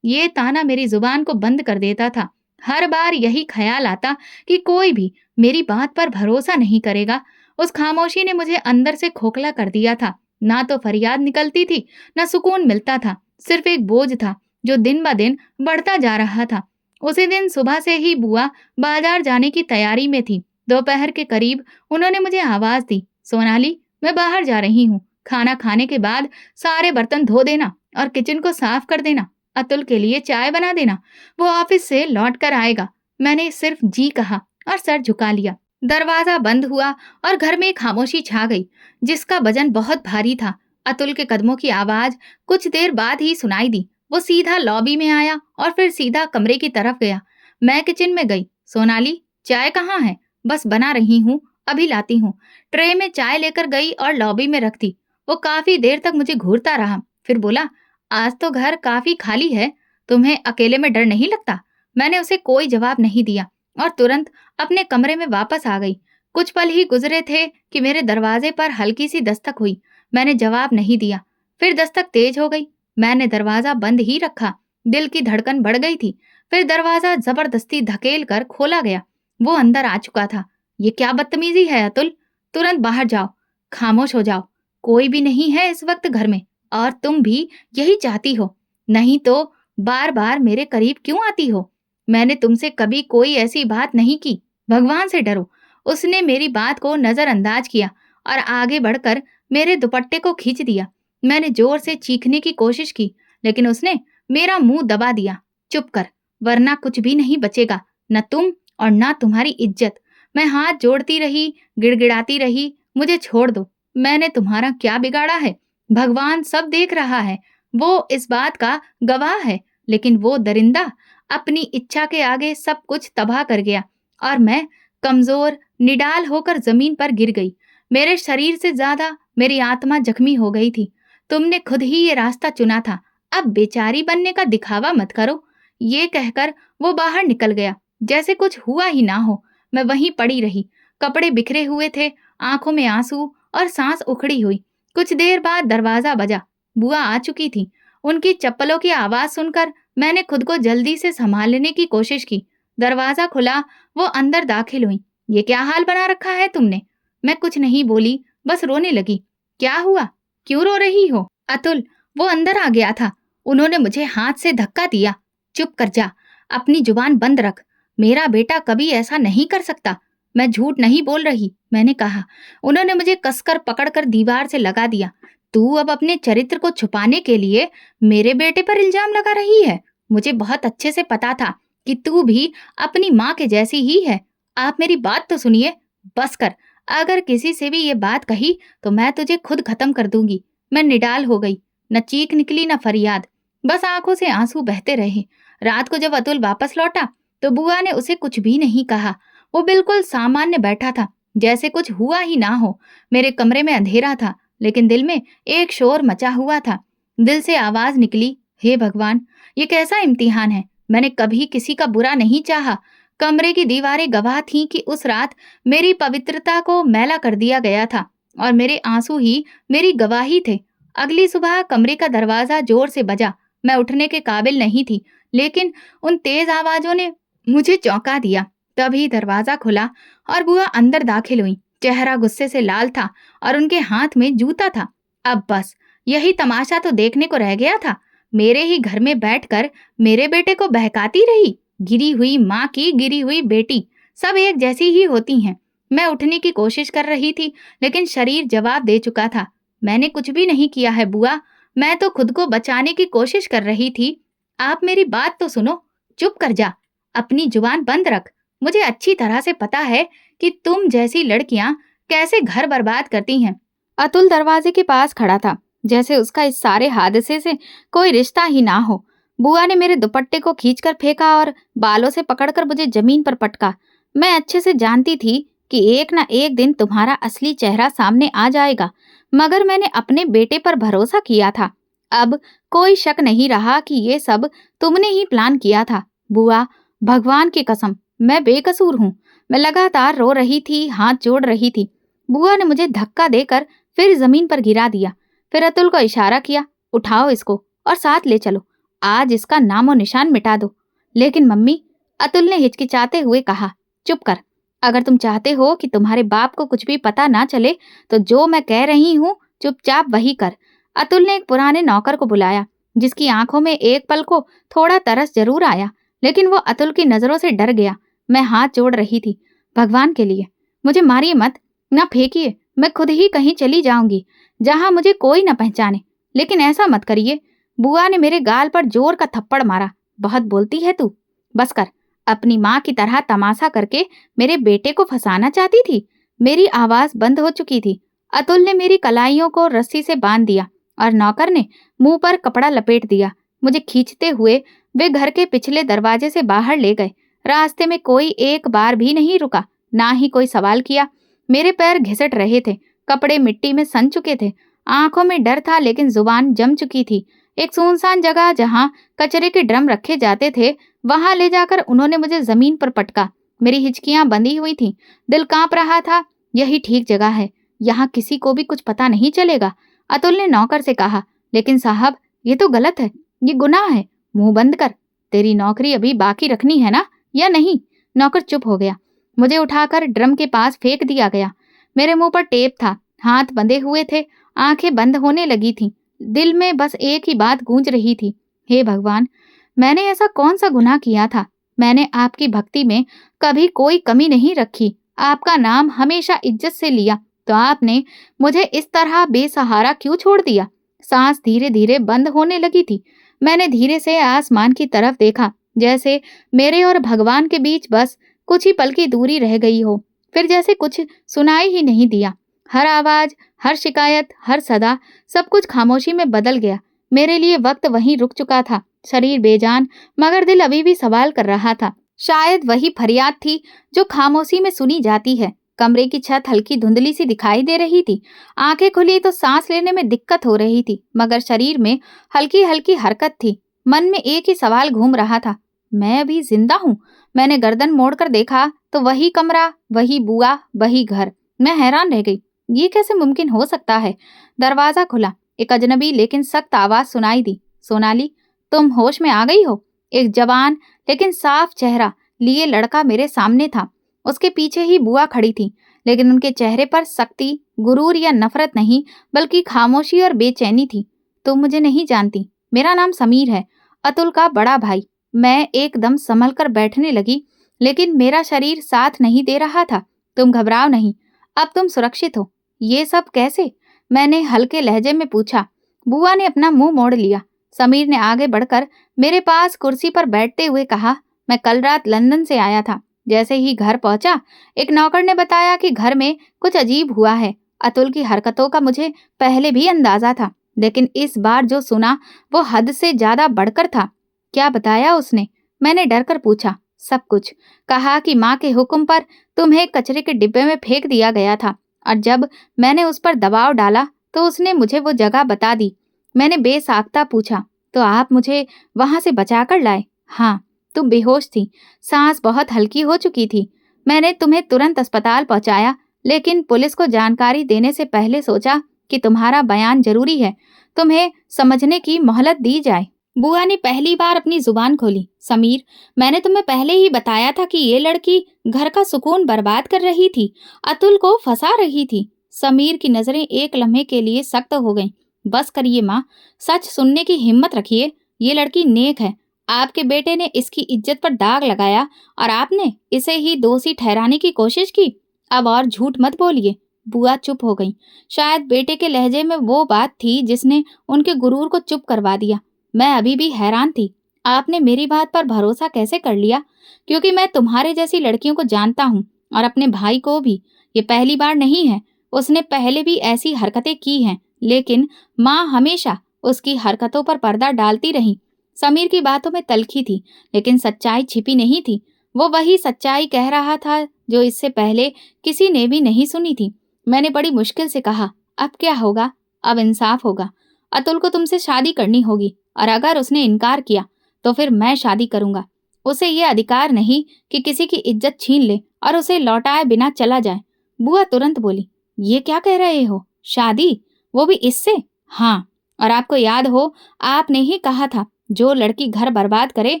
[SPEAKER 1] ये ताना मेरी जुबान को बंद कर देता था। हर बार यही ख्याल आता कि कोई भी मेरी बात पर भरोसा नहीं करेगा। उस खामोशी ने मुझे अंदर से खोखला कर दिया था। ना तो फरियाद निकलती थी, ना सुकून मिलता था। सिर्फ एक बोझ था जो दिन ब दिन बढ़ता जा रहा था। उसी दिन सुबह से ही बुआ बाजार जाने की तैयारी में थी। दोपहर के करीब उन्होंने मुझे आवाज दी, सोनाली, मैं बाहर जा रही हूँ। खाना खाने के बाद सारे बर्तन धो देना और किचन को साफ कर देना। अतुल के लिए चाय बना देना, वो ऑफिस से लौट कर आएगा। मैंने सिर्फ जी कहा और सर झुका लिया। दरवाजा बंद हुआ और घर में खामोशी छा गई, जिसका वजन बहुत भारी था। अतुल के कदमों की आवाज कुछ देर बाद ही सुनाई दी। वो सीधा लॉबी में आया और फिर सीधा कमरे की तरफ गया। मैं किचन में गई। सोनाली, चाय कहाँ है? बस बना रही हूँ, अभी लाती हूँ। ट्रे में चाय लेकर गई और लॉबी में रख दी। वो काफी देर तक मुझे घूरता रहा, फिर बोला, आज तो घर काफी खाली है, तुम्हें अकेले में डर नहीं लगता? मैंने उसे कोई जवाब नहीं दिया और तुरंत अपने कमरे में वापस आ गई। कुछ पल ही गुजरे थे कि मेरे दरवाजे पर हल्की सी दस्तक हुई। मैंने जवाब नहीं दिया। फिर दस्तक तेज हो गई। मैंने दरवाजा बंद ही रखा। दिल की धड़कन बढ़ गई थी। फिर दरवाजा जबरदस्ती धकेल कर खोला गया। वो अंदर आ चुका था। ये क्या बदतमीजी है अतुल? तुरंत बाहर जाओ। खामोश हो जाओ। कोई भी नहीं है इस वक्त घर में, और तुम भी यही चाहती हो। नहीं तो बार बार मेरे करीब क्यों आती हो? मैंने तुमसे कभी कोई ऐसी बात नहीं की। भगवान से डरो। उसने मेरी बात को नजरअंदाज किया और आगे बढ़कर मेरे दुपट्टे को खींच दिया। मैंने जोर से चीखने की कोशिश की, लेकिन उसने मेरा मुंह दबा दिया। चुप कर, वरना कुछ भी नहीं बचेगा, न तुम और न तुम्हारी इज्जत। मैं हाथ जोड़ती रही, गिड़गिड़ाती रही, मुझे छोड़ दो। मैंने तुम्हारा क्या बिगाड़ा है? भगवान सब देख रहा है, वो इस बात का गवाह है। लेकिन वो दरिंदा अपनी इच्छा के आगे सब कुछ तबाह कर गया और मैं कमजोर निडाल होकर जमीन पर गिर गई। मेरे शरीर से ज्यादा मेरी आत्मा जख्मी हो गई थी। तुमने खुद ही ये रास्ता चुना था, अब बेचारी बनने का दिखावा मत करो। ये कहकर वो बाहर निकल गया, जैसे कुछ हुआ ही ना हो। मैं वहीं पड़ी रही। कपड़े बिखरे हुए थे, आंखों में आंसू और सांस उखड़ी हुई। कुछ देर बाद दरवाजा बजा। बुआ आ चुकी थी। उनकी चप्पलों की आवाज सुनकर मैंने खुद को जल्दी से संभालने की कोशिश की। दरवाजा खुला, वो अंदर दाखिल हुई। ये क्या हाल बना रखा है तुमने? मैं कुछ नहीं बोली, बस रोने लगी। क्या हुआ? क्यों रो रही हो? अतुल, वो अंदर आ गया था। उन्होंने मुझे हाथ से धक्का दिया। चुप कर जा, अपनी जुबान बंद रख। मेरा बेटा कभी ऐसा नहीं कर सकता। मैं झूठ नहीं बोल रही, मैंने कहा। उन्होंने मुझे कसकर पकड़कर दीवार से लगा दिया। तू अब अपने चरित्र को छुपाने के लिए मेरे बेटे पर इल्जाम लगा रही है। मुझे बहुत अच्छे से पता था कि तू भी अपनी माँ के जैसी ही है। आप मेरी बात तो सुनिए। बस कर, अगर किसी से भी ये बात कही तो मैं तुझे खुद खत्म कर दूंगी। मैं निडाल हो गई, न चीख निकली न फरियाद, बस आंखों से आंसू बहते रहे। रात को जब अतुल वापस लौटा तो बुआ ने उसे कुछ भी नहीं कहा। वो बिल्कुल सामान्य बैठा था, जैसे कुछ हुआ ही ना हो। मेरे कमरे में अंधेरा था, लेकिन दिल में एक शोर मचा हुआ था। दिल से आवाज निकली, हे भगवान, ये कैसा इम्तिहान है? मैंने कभी किसी का बुरा नहीं चाहा। कमरे की दीवारें गवाह थीं कि उस रात मेरी पवित्रता को मैला कर दिया गया था और मेरे आंसू ही मेरी गवाही थे। अगली सुबह कमरे का दरवाजा जोर से बजा। मैं उठने के काबिल नहीं थी, लेकिन उन तेज आवाजों ने मुझे चौंका दिया। तभी दरवाजा खुला और बुआ अंदर दाखिल हुई। चेहरा गुस्से से लाल था और उनके हाथ में जूता था। अब बस यही तमाशा तो देखने को रह गया था। मेरे ही घर में बैठकर मेरे बेटे को बहकाती रही। गिरी हुई माँ की गिरी हुई बेटी, सब एक जैसी ही होती हैं। मैं उठने की कोशिश कर रही थी, लेकिन शरीर जवाब दे चुका था। मैंने कुछ भी नहीं किया है बुआ, मैं तो खुद को बचाने की कोशिश कर रही थी। आप मेरी बात तो सुनो। चुप कर जा, अपनी जुबान बंद रख। मुझे अच्छी तरह से पता है कि तुम जैसी लड़कियां कैसे घर बर्बाद करती हैं। अतुल दरवाजे के पास खड़ा था, जैसे उसका इस सारे हादसे से कोई रिश्ता ही ना हो। बुआ ने मेरे दुपट्टे को खींचकर फेंका और बालों से पकड़कर मुझे जमीन पर पटका। मैं अच्छे से जानती थी कि एक ना एक दिन तुम्हारा असली चेहरा सामने आ जाएगा, मगर मैंने अपने बेटे पर भरोसा किया था। अब कोई शक नहीं रहा कि ये सब तुमने ही प्लान किया था। बुआ, भगवान की कसम, मैं बेकसूर हूँ। मैं लगातार रो रही थी, हाथ जोड़ रही थी। बुआ ने मुझे धक्का देकर फिर जमीन पर गिरा दिया। फिर अतुल को इशारा किया, उठाओ इसको और साथ ले चलो, आज इसका नामो निशान मिटा दो। लेकिन मम्मी, अतुल ने हिचकिचाते हुए कहा, चुप कर। अगर तुम चाहते हो कि तुम्हारे बाप को कुछ भी पता ना चले तो जो मैं कह रही हूँ चुपचाप वही कर। अतुल ने एक पुराने नौकर को बुलाया, जिसकी आंखों में एक पल को थोड़ा तरस जरूर आया, लेकिन वो अतुल की नजरों से डर गया। मैं हाथ जोड़ रही थी, भगवान के लिए मुझे मारिए मत, ना फेंकिए। मैं खुद ही कहीं चली जाऊंगी जहां मुझे कोई न पहचाने, लेकिन ऐसा मत करिए। बुआ ने मेरे गाल पर जोर का थप्पड़ मारा। बहुत बोलती है तू, बस कर। अपनी माँ की तरह तमाशा करके मेरे बेटे को फंसाना चाहती थी। मेरी आवाज बंद हो चुकी थी। अतुल ने मेरी कलाइयों को रस्सी से बांध दिया और नौकर ने मुंह पर कपड़ा लपेट दिया। मुझे खींचते हुए वे घर के पिछले दरवाजे से बाहर ले गए। रास्ते में कोई एक बार भी नहीं रुका, ना ही कोई सवाल किया। मेरे पैर घिसट रहे थे, कपड़े मिट्टी में सन चुके थे, आंखों में डर था, लेकिन जुबान जम चुकी थी। एक सुनसान जगह जहां कचरे के ड्रम रखे जाते थे, वहां ले जाकर उन्होंने मुझे जमीन पर पटका। मेरी हिचकियां बंधी हुई थीं, दिल कांप रहा था। यही ठीक जगह है, यहाँ किसी को भी कुछ पता नहीं चलेगा। अतुल ने नौकर से कहा, लेकिन साहब, ये तो गलत है, ये गुनाह है। मुंह बंद कर। तेरी नौकरी अभी बाकी रखनी है ना, या नहीं? नौकर चुप हो गया। मुझे उठाकर ड्रम के पास फेंक दिया गया। मेरे मुंह पर टेप था, हाथ बंधे हुए थे, आंखें बंद होने लगी थीं। दिल में बस एक ही बात गूंज रही थी, हे भगवान, मैंने ऐसा कौन सा गुनाह किया था? मैंने आपकी भक्ति में कभी कोई कमी नहीं रखी, आपका नाम हमेशा इज्जत से लिया, तो आपने मुझे इस तरह बेसहारा क्यों छोड़ दिया? सांस धीरे धीरे बंद होने लगी थी। मैंने धीरे से आसमान की तरफ देखा, जैसे मेरे और भगवान के बीच बस कुछ ही पल की दूरी रह गई हो। फिर जैसे कुछ सुनाई ही नहीं दिया। हर आवाज, हर शिकायत, हर सदा, सब कुछ खामोशी में बदल गया। मेरे लिए वक्त वहीं रुक चुका था, शरीर बेजान, मगर दिल अभी भी सवाल कर रहा था। शायद वही फरियाद थी जो खामोशी में सुनी जाती है। कमरे की छत हल्की धुंधली सी दिखाई दे रही थी। आंखें खुली तो सांस लेने में दिक्कत हो रही थी, मगर शरीर में हल्की हल्की हरकत थी। मन में एक ही सवाल घूम रहा था, मैं अभी जिंदा हूँ? मैंने गर्दन मोड़कर देखा तो वही कमरा, वही बुआ, वही घर। मैं हैरान रह गई, ये कैसे मुमकिन हो सकता है? दरवाजा खुला। एक अजनबी लेकिन सख्त आवाज सुनाई दी, सोनाली, तुम होश में आ गई हो? एक जवान लेकिन साफ चेहरा लिए लड़का मेरे सामने था। उसके पीछे ही बुआ खड़ी थी, लेकिन उनके चेहरे पर सख्ती, गुरूर या नफरत नहीं, बल्कि खामोशी और बेचैनी थी। तुम मुझे नहीं जानती, मेरा नाम समीर है, अतुल का बड़ा भाई। मैं एकदम संभल कर बैठने लगी, लेकिन मेरा शरीर साथ नहीं दे रहा था। तुम घबराओ नहीं, अब तुम सुरक्षित हो। ये सब कैसे? मैंने हल्के लहजे में पूछा। बुआ ने अपना मुंह मोड़ लिया। समीर ने आगे बढ़कर मेरे पास कुर्सी पर बैठते हुए कहा, मैं कल रात लंदन से आया था। जैसे ही घर पहुंचा, एक नौकर ने बताया कि घर में कुछ अजीब हुआ है। अतुल की हरकतों का मुझे पहले भी अंदाजा था, लेकिन इस बार जो सुना वो हद से ज्यादा बढ़कर था। क्या बताया उसने? मैंने डर कर पूछा। सब कुछ। कहा कि माँ के हुक्म पर तुम्हें कचरे के डिब्बे में फेंक दिया गया था, और जब मैंने उस पर दबाव डाला तो उसने मुझे वो जगह बता दी। मैंने बेसाख्ता पूछा, तो आप मुझे वहां से बचा कर लाए? हाँ। तुम बेहोश थी, सांस बहुत हल्की हो चुकी थी। मैंने तुम्हें तुरंत अस्पताल पहुंचाया, लेकिन पुलिस को जानकारी देने से पहले सोचा कि तुम्हारा बयान जरूरी है, तुम्हें समझने की मोहलत दी जाए। बुआ ने पहली बार अपनी जुबान खोली। समीर, मैंने तुम्हें पहले ही बताया था कि ये लड़की घर का सुकून बर्बाद कर रही थी, अतुल को फंसा रही थी। समीर की नजरें एक लम्हे के लिए सख्त हो गईं। बस करिए माँ, सच सुनने की हिम्मत रखिए। ये लड़की नेक है, आपके बेटे ने इसकी इज्जत पर दाग लगाया और आपने इसे ही दोषी ठहराने की कोशिश की। अब और झूठ मत बोलिए। बुआ चुप हो गई। शायद बेटे के लहजे में वो बात थी जिसने उनके गुरूर को चुप करवा दिया। मैं अभी भी हैरान थी, आपने मेरी बात पर भरोसा कैसे कर लिया? क्योंकि मैं तुम्हारे जैसी लड़कियों को जानता हूँ, और अपने भाई को भी। ये पहली बार नहीं है, उसने पहले भी ऐसी हरकतें की हैं, लेकिन माँ हमेशा उसकी हरकतों पर पर्दा डालती रही। समीर की बातों में तल्खी थी, लेकिन सच्चाई छिपी नहीं थी। वो वही सच्चाई कह रहा था जो इससे पहले किसी ने भी नहीं सुनी थी। मैंने बड़ी मुश्किल से कहा, अब क्या होगा? अब इंसाफ होगा। अतुल को तुमसे शादी करनी होगी, और अगर उसने इनकार किया तो फिर मैं शादी करूंगा। उसे ये अधिकार नहीं कि किसी की इज्जत छीन ले और उसे लौटाए बिना चला जाए। बुआ तुरंत बोली, ये क्या कह रहे हो? शादी? वो भी इससे? हाँ, और आपको याद हो, आपने ही कहा था जो लड़की घर बर्बाद करे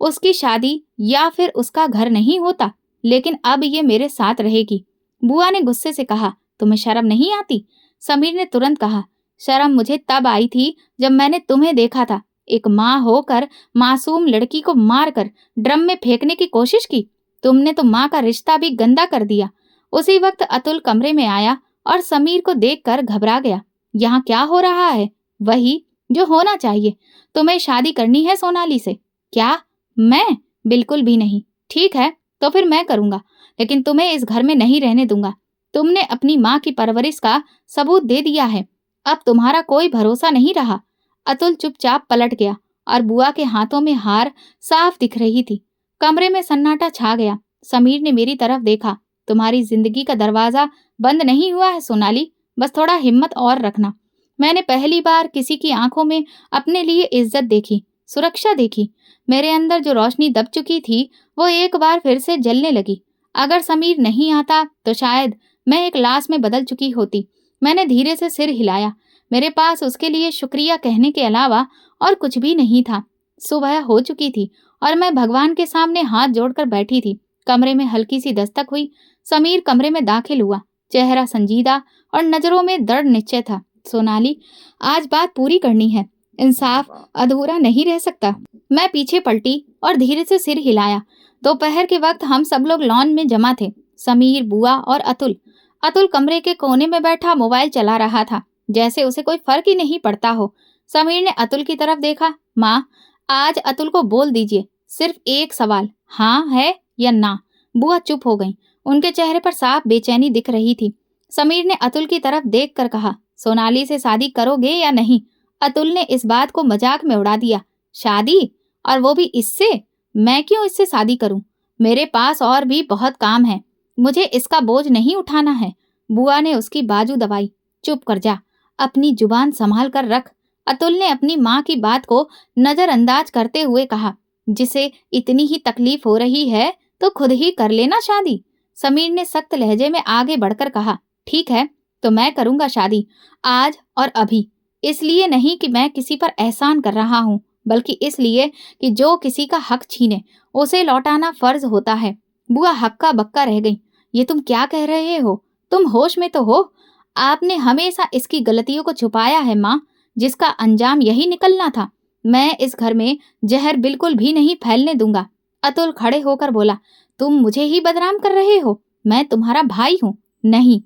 [SPEAKER 1] उसकी शादी या फिर उसका घर नहीं होता। लेकिन अब ये मेरे साथ रहेगी। बुआ ने गुस्से से कहा, तुम्हें शर्म नहीं आती? समीर ने तुरंत कहा, शर्म मुझे तब आई थी जब मैंने तुम्हें देखा था। एक माँ होकर मासूम लड़की को मारकर ड्रम में फेंकने की कोशिश की। तुमने तो माँ का रिश्ता भी गंदा कर दिया। उसी वक्त अतुल कमरे में आया और समीर को देखकर घबरा गया। यहाँ क्या हो रहा है? वही जो होना चाहिए। तुम्हें शादी करनी है सोनाली से? क्या? मैं? बिल्कुल भी नहीं। ठीक है, तो फिर मैं करूंगा, लेकिन तुम्हें इस घर में नहीं रहने दूंगा। तुमने अपनी माँ की परवरिश का सबूत दे दिया है, अब तुम्हारा कोई भरोसा नहीं रहा। अतुल चुपचाप पलट गया और बुआ के हाथों में हार साफ दिख रही थी। कमरे में सन्नाटा छा गया। समीर ने मेरी तरफ देखा। तुम्हारी जिंदगी का दरवाजा बंद नहीं हुआ है सोनाली, बस थोड़ा हिम्मत और रखना। मैंने पहली बार किसी की आंखों में अपने लिए इज्जत देखी, सुरक्षा देखी। मेरे अंदर जो रोशनी दब चुकी थी वो एक बार फिर से जलने लगी। अगर समीर नहीं आता तो शायद मैं एक लाश में बदल चुकी होती। मैंने धीरे से सिर हिलाया। मेरे पास उसके लिए शुक्रिया कहने के अलावा और कुछ भी नहीं था। सुबह हो चुकी थी और मैं भगवान के सामने हाथ जोड़कर बैठी थी। कमरे में हल्की सी दस्तक हुई। समीर कमरे में दाखिल हुआ। चेहरा संजीदा और नजरों में दृढ़ निश्चय था। सोनाली, आज बात पूरी करनी है, इंसाफ अधूरा नहीं रह सकता। मैं पीछे पलटी और धीरे से सिर हिलाया। दोपहर के वक्त हम सब लोग लॉन में जमा थे। समीर, बुआ और अतुल। अतुल कमरे के कोने में बैठा मोबाइल चला रहा था, जैसे उसे कोई फर्क ही नहीं पड़ता हो। समीर ने अतुल की तरफ देखा। माँ, आज अतुल को बोल दीजिए, सिर्फ एक सवाल, हाँ है या ना। बुआ चुप हो गई। उनके चेहरे पर साफ बेचैनी दिख रही थी। समीर ने अतुल की तरफ देखकर कहा, सोनाली से शादी करोगे या नहीं? अतुल ने इस बात को मजाक में उड़ा दिया। शादी? और वो भी इससे? मैं क्यों इससे शादी करूं? मेरे पास और भी बहुत काम है, मुझे इसका बोझ नहीं उठाना है। बुआ ने उसकी बाजू दबाई। चुप कर जा, अपनी जुबान संभाल कर रख। अतुल ने अपनी माँ की बात को नजरअंदाज करते हुए कहा, जिसे इतनी ही तकलीफ हो रही है तो खुद ही कर लेना शादी। समीर ने सख्त लहजे में आगे बढ़कर कहा, ठीक है, तो मैं करूंगा शादी, आज और अभी। इसलिए नहीं कि मैं किसी पर एहसान कर रहा हूँ, बल्कि इसलिए कि जो किसी का हक छीने उसे लौटाना फर्ज होता है। बुआ हक्का बक्का रह गई। ये तुम क्या कह रहे हो? तुम होश में तो हो? आपने हमेशा इसकी गलतियों को छुपाया है माँ, जिसका अंजाम यही निकलना था। मैं इस घर में जहर बिल्कुल भी नहीं फैलने दूंगा। अतुल खड़े होकर बोला, तुम मुझे ही बदनाम कर रहे हो? मैं तुम्हारा भाई हूँ। नहीं,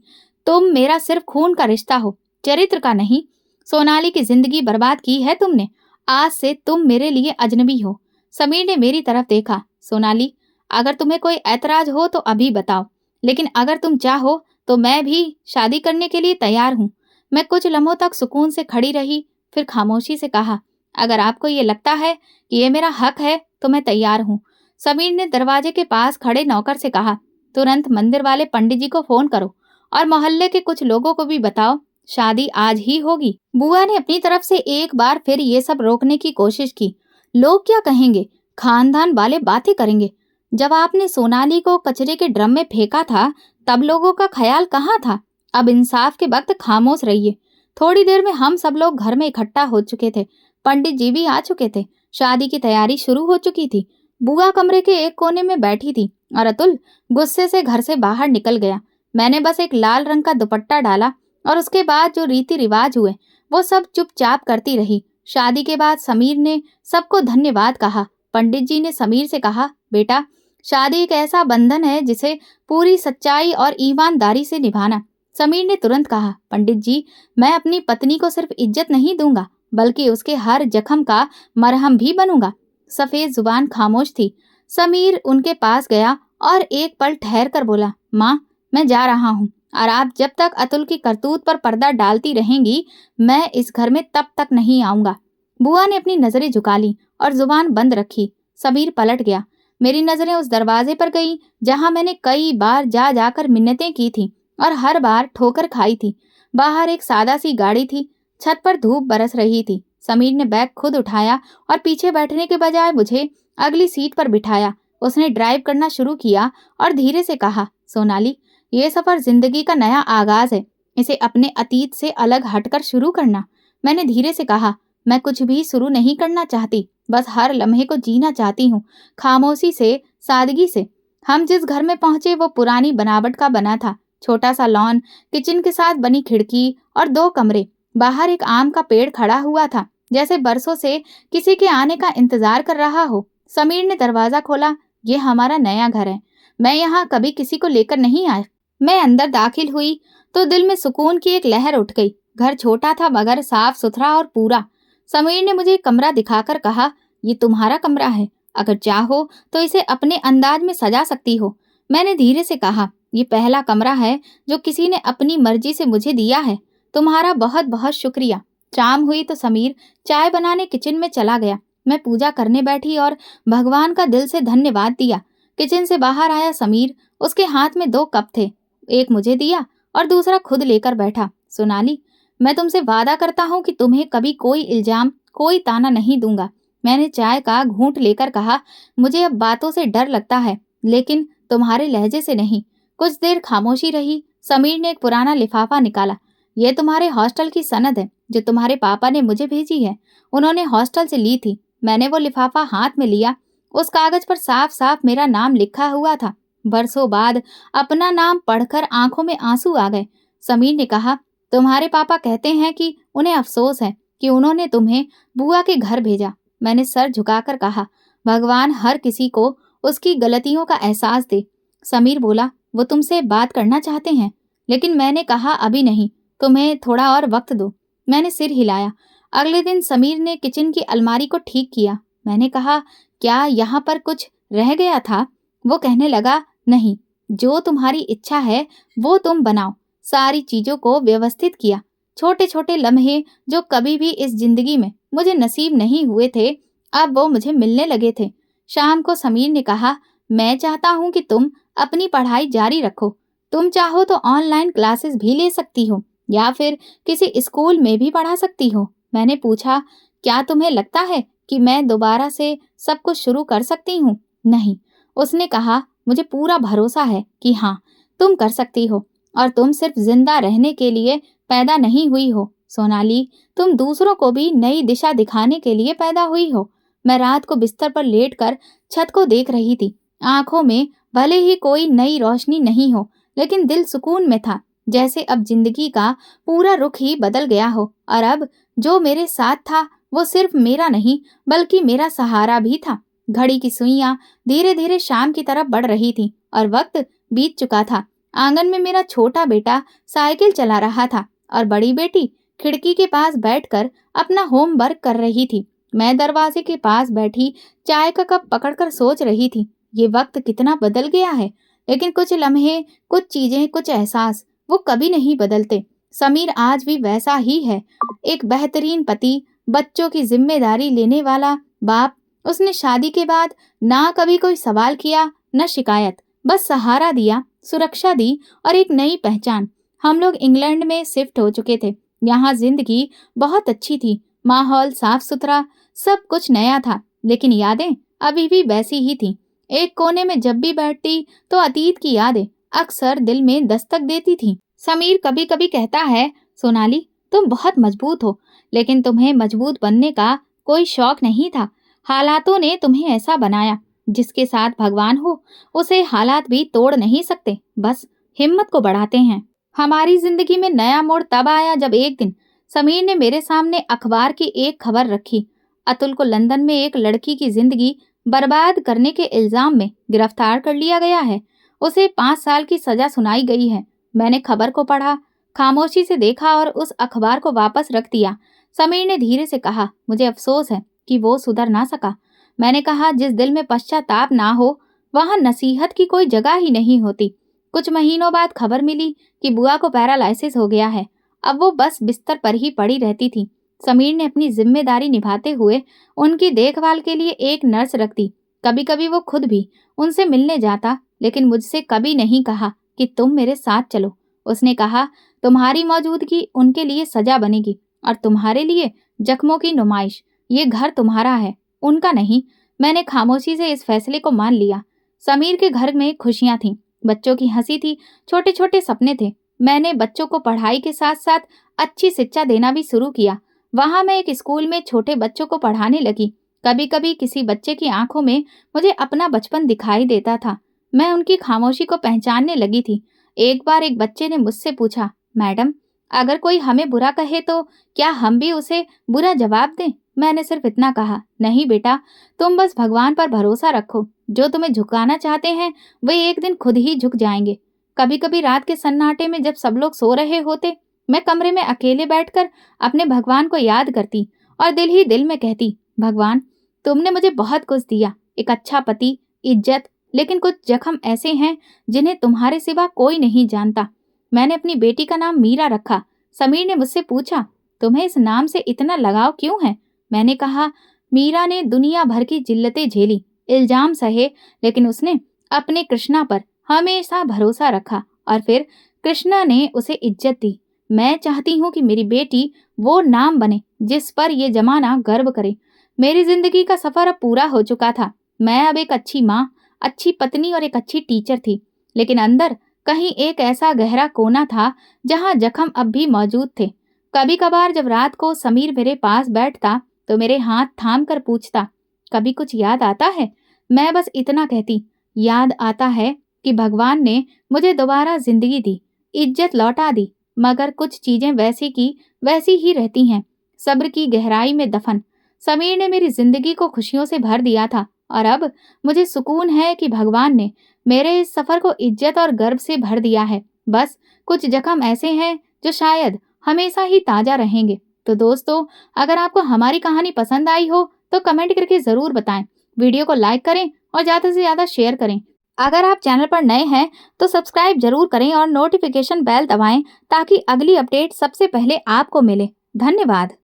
[SPEAKER 1] तुम मेरा सिर्फ खून का रिश्ता हो, चरित्र का नहीं। सोनाली की जिंदगी बर्बाद की है तुमने। आज से तुम मेरे लिए अजनबी हो। समीर ने मेरी तरफ देखा। सोनाली, अगर तुम्हें कोई ऐतराज हो तो अभी बताओ, लेकिन अगर तुम चाहो तो मैं भी शादी करने के लिए तैयार हूँ। मैं कुछ लम्हों तक सुकून से खड़ी रही, फिर खामोशी से कहा, अगर आपको ये लगता है कि ये मेरा हक है तो मैं तैयार हूँ। समीर ने दरवाजे के पास खड़े नौकर से कहा, तुरंत मंदिर वाले पंडित जी को फोन करो और मोहल्ले के कुछ लोगों को भी बताओ, शादी आज ही होगी। बुआ ने अपनी तरफ से एक बार फिर ये सब रोकने की कोशिश की। लोग क्या कहेंगे? खानदान वाले बातें करेंगे। जब आपने सोनाली को कचरे के ड्रम में फेंका था, तब लोगों का ख्याल कहाँ था? अब इंसाफ के वक्त खामोश रहिए। थोड़ी देर में हम सब लोग घर में इकट्ठा हो चुके थे। पंडित जी भी आ चुके थे। शादी की तैयारी शुरू हो चुकी थी। बुआ कमरे के एक कोने में बैठी थी और अतुल गुस्से से घर से बाहर निकल गया। मैंने बस एक लाल रंग का दुपट्टा डाला और उसके बाद जो रीति रिवाज हुए वो सब चुपचाप करती रही। शादी के बाद समीर ने सबको धन्यवाद कहा। पंडित जी ने समीर से कहा, बेटा, शादी एक ऐसा बंधन है जिसे पूरी सच्चाई और ईमानदारी से निभाना। समीर ने तुरंत कहा, पंडित जी, मैं अपनी पत्नी को सिर्फ इज्जत नहीं दूंगा, बल्कि उसके हर जख्म का मरहम भी बनूंगा। सफेद जुबान खामोश थी। समीर उनके पास गया और एक पल ठहर कर बोला, माँ, मैं जा रहा हूँ और आप जब तक अतुल की करतूत पर पर्दा डालती रहेंगी, मैं इस घर में तब तक नहीं आऊंगा। बुआ ने अपनी नजरें झुका ली और जुबान बंद रखी। समीर पलट गया। मेरी नजरें उस दरवाजे पर गई जहां मैंने कई बार जा जाकर मिन्नतें की थी और हर बार ठोकर खाई थी। बाहर एक सादा सी गाड़ी थी। छत पर धूप बरस रही थी। समीर ने बैग खुद उठाया और पीछे बैठने के बजाय मुझे अगली सीट पर बिठाया। उसने ड्राइव करना शुरू किया और धीरे से कहा, सोनाली, ये सफर जिंदगी का नया आगाज है, इसे अपने अतीत से अलग हटकर शुरू करना। मैंने धीरे से कहा, मैं कुछ भी शुरू नहीं करना चाहती, बस हर लम्हे को जीना चाहती हूँ, खामोशी से, सादगी से। हम जिस घर में पहुंचे वो पुरानी बनावट का बना था। छोटा सा लॉन, किचन के साथ बनी खिड़की और 2 कमरे। बाहर एक आम का पेड़ खड़ा हुआ था, जैसे बरसों से किसी के आने का इंतजार कर रहा हो। समीर ने दरवाजा खोला। ये हमारा नया घर है, मैं यहाँ कभी किसी को लेकर नहीं आया। मैं अंदर दाखिल हुई तो दिल में सुकून की एक लहर उठ गई। घर छोटा था मगर साफ सुथरा और पूरा। समीर ने मुझे कमरा दिखाकर कहा, ये तुम्हारा कमरा है, अगर चाहो तो इसे अपने अंदाज में सजा सकती हो। मैंने धीरे से कहा, ये पहला कमरा है जो किसी ने अपनी मर्जी से मुझे दिया है। तुम्हारा बहुत बहुत शुक्रिया। शाम हुई तो समीर चाय बनाने किचन में चला गया। मैं पूजा करने बैठी और भगवान का दिल से धन्यवाद दिया। किचन से बाहर आया समीर। उसके हाथ में 2 कप थे, एक मुझे दिया और दूसरा खुद लेकर बैठा। सोनाली, मैं तुमसे वादा करता हूँ कि तुम्हें कभी कोई इल्जाम, कोई ताना नहीं दूंगा। मैंने चाय का घूंट लेकर कहा, मुझे अब बातों से डर लगता है, लेकिन तुम्हारे लहजे से नहीं। कुछ देर खामोशी रही। समीर ने एक पुराना लिफाफा निकाला। ये तुम्हारे हॉस्टल की सनद है जो तुम्हारे पापा ने मुझे भेजी है, उन्होंने हॉस्टल से ली थी। मैंने वो लिफाफा हाथ में लिया। उस कागज पर साफ साफ मेरा नाम लिखा हुआ था, बरसों बाद अपना नाम पढ़कर आंखों में आंसू आ गए। समीर ने कहा, तुम्हारे पापा कहते हैं कि उन्हें अफसोस है कि उन्होंने तुम्हें बुआ के घर भेजा। मैंने सर झुकाकर कहा, भगवान हर किसी को उसकी गलतियों का एहसास दे। समीर बोला, वो तुमसे बात करना चाहते हैं। लेकिन मैंने कहा, अभी नहीं, तुम्हें थोड़ा और वक्त दो। मैंने सिर हिलाया। अगले दिन समीर ने किचन की अलमारी को ठीक किया। मैंने कहा, क्या यहाँ पर कुछ रह गया था? वो कहने लगा, नहीं, जो तुम्हारी इच्छा है वो तुम बनाओ। सारी चीजों को व्यवस्थित किया। छोटे छोटे लम्हे जो कभी भी इस जिंदगी में मुझे नसीब नहीं हुए थे, अब वो मुझे मिलने लगे थे। शाम को समीर ने कहा, मैं चाहता हूँ कि तुम अपनी पढ़ाई जारी रखो। तुम चाहो तो ऑनलाइन क्लासेस भी ले सकती हो या फिर किसी स्कूल में भी पढ़ा सकती हो। मैंने पूछा, क्या तुम्हें लगता है कि मैं दोबारा से सब कुछ शुरू कर सकती हूँ? नहीं। उसने कहा, मुझे पूरा भरोसा है कि हाँ, तुम कर सकती हो और तुम सिर्फ जिंदा रहने के लिए पैदा नहीं हुई हो सोनाली, तुम दूसरों को भी नई दिशा दिखाने के लिए पैदा हुई हो। मैं रात को बिस्तर पर लेटकर छत को देख रही थी। आंखों में भले ही कोई नई रोशनी नहीं हो, लेकिन दिल सुकून में था, जैसे अब जिंदगी का पूरा रुख ही बदल गया हो। और अब जो मेरे साथ था वो सिर्फ मेरा नहीं बल्कि मेरा सहारा भी था। घड़ी की सुइयां धीरे धीरे शाम की तरफ बढ़ रही थी और वक्त बीत चुका था। आंगन में मेरा छोटा बेटा साइकिल चला रहा था और बड़ी बेटी खिड़की के पास बैठकर अपना होमवर्क कर रही थी। मैं दरवाजे के पास बैठी चाय का कप पकड़कर सोच रही थी, ये वक्त कितना बदल गया है, लेकिन कुछ लम्हे, कुछ चीजें, कुछ एहसास वो कभी नहीं बदलते। समीर आज भी वैसा ही है, एक बेहतरीन पति, बच्चों की जिम्मेदारी लेने वाला बाप। उसने शादी के बाद ना कभी कोई सवाल किया, न शिकायत, बस सहारा दिया, सुरक्षा दी और एक नई पहचान। हम लोग इंग्लैंड में शिफ्ट हो चुके थे। यहाँ जिंदगी बहुत अच्छी थी, माहौल साफ सुथरा, सब कुछ नया था, लेकिन यादें अभी भी वैसी ही थी। एक कोने में जब भी बैठती तो अतीत की यादें अक्सर दिल में दस्तक देती थी। समीर कभी कभी कहता है, सोनाली, तुम बहुत मजबूत हो, लेकिन तुम्हें मजबूत बनने का कोई शौक नहीं था। हालातों ने तुम्हें ऐसा बनाया। जिसके साथ भगवान हो उसे हालात भी तोड़ नहीं सकते, बस हिम्मत को बढ़ाते हैं। हमारी जिंदगी में नया मोड़ तब आया जब एक दिन समीर ने मेरे सामने अखबार की एक खबर रखी। अतुल को लंदन में एक लड़की की जिंदगी बर्बाद करने के इल्जाम में गिरफ्तार कर लिया गया है। उसे 5 साल की सजा सुनाई गई है। मैंने खबर को पढ़ा, खामोशी से देखा और उस अखबार को वापस रख दिया। समीर ने धीरे से कहा, मुझे अफसोस है कि वो सुधर ना सका। मैंने कहा, जिस दिल में पश्चाताप ना हो वहां नसीहत की कोई जगह ही नहीं होती। कुछ महीनों बाद खबर मिली कि बुआ को पैरालिसिस हो गया है। अब वो बस बिस्तर पर ही पड़ी रहती थी। समीर ने अपनी जिम्मेदारी निभाते हुए उनकी देखभाल के लिए एक नर्स रख दी। कभी कभी वो खुद भी उनसे मिलने जाता, लेकिन मुझसे कभी नहीं कहा कि तुम मेरे साथ चलो। उसने कहा, तुम्हारी मौजूदगी उनके लिए सजा बनेगी और तुम्हारे लिए जख्मों की नुमाइश। ये घर तुम्हारा है, उनका नहीं। मैंने खामोशी से इस फैसले को मान लिया। समीर के घर में खुशियां थीं, बच्चों की हंसी थी, छोटे छोटे सपने थे। मैंने बच्चों को पढ़ाई के साथ साथ अच्छी शिक्षा देना भी शुरू किया। वहां मैं एक स्कूल में छोटे बच्चों को पढ़ाने लगी। कभी कभी किसी बच्चे की आंखों में मुझे अपना बचपन दिखाई देता था। मैं उनकी खामोशी को पहचानने लगी थी। एक बार एक बच्चे ने मुझसे पूछा, मैडम, अगर कोई हमें बुरा कहे तो क्या हम भी उसे बुरा जवाब दें? मैंने सिर्फ इतना कहा, नहीं बेटा, तुम बस भगवान पर भरोसा रखो। जो तुम्हें झुकाना चाहते हैं वे एक दिन खुद ही झुक जाएंगे। कभी कभी रात के सन्नाटे में जब सब लोग सो रहे होते, मैं कमरे में अकेले बैठकर अपने भगवान को याद करती और दिल ही दिल में कहती, भगवान, तुमने मुझे बहुत कुछ दिया, एक अच्छा पति, इज्जत, लेकिन कुछ जख्म ऐसे हैं जिन्हें तुम्हारे सिवा कोई नहीं जानता। मैंने अपनी बेटी का नाम मीरा रखा। समीर ने मुझसे पूछा, तुम्हें इस नाम से इतना लगाव क्यों है? मैंने कहा, मीरा ने दुनिया भर की जिल्लतें झेली, इल्जाम सहे, लेकिन उसने अपने कृष्णा पर हमेशा भरोसा रखा और फिर कृष्णा ने उसे इज्जत दी। मैं चाहती हूँ कि मेरी बेटी वो नाम बने जिस पर ये जमाना गर्व करे। मेरी जिंदगी का सफर अब पूरा हो चुका था। मैं अब एक अच्छी माँ, अच्छी पत्नी और एक अच्छी टीचर थी, लेकिन अंदर कहीं एक ऐसा गहरा कोना था जहाँ जख्म अब भी मौजूद थे। कभी कभार जब रात को समीर मेरे पास बैठता तो मेरे हाथ थाम कर पूछता, कभी कुछ याद आता है? मैं बस इतना कहती, याद आता है, कि भगवान ने मुझे दोबारा जिंदगी दी, इज्जत लौटा दी, मगर कुछ चीजें वैसी की वैसी ही रहती हैं, सब्र की गहराई में दफन। समीर ने मेरी जिंदगी को खुशियों से भर दिया था और अब मुझे सुकून है कि भगवान ने मेरे इस सफर को इज्जत और गर्व से भर दिया है। बस कुछ जख्म ऐसे हैं जो शायद हमेशा ही ताजा रहेंगे। तो दोस्तों, अगर आपको हमारी कहानी पसंद आई हो तो कमेंट करके जरूर बताएं, वीडियो को लाइक करें और ज़्यादा से ज़्यादा शेयर करें। अगर आप चैनल पर नए हैं तो सब्सक्राइब जरूर करें और नोटिफिकेशन बेल दबाएं ताकि अगली अपडेट सबसे पहले आपको मिले। धन्यवाद।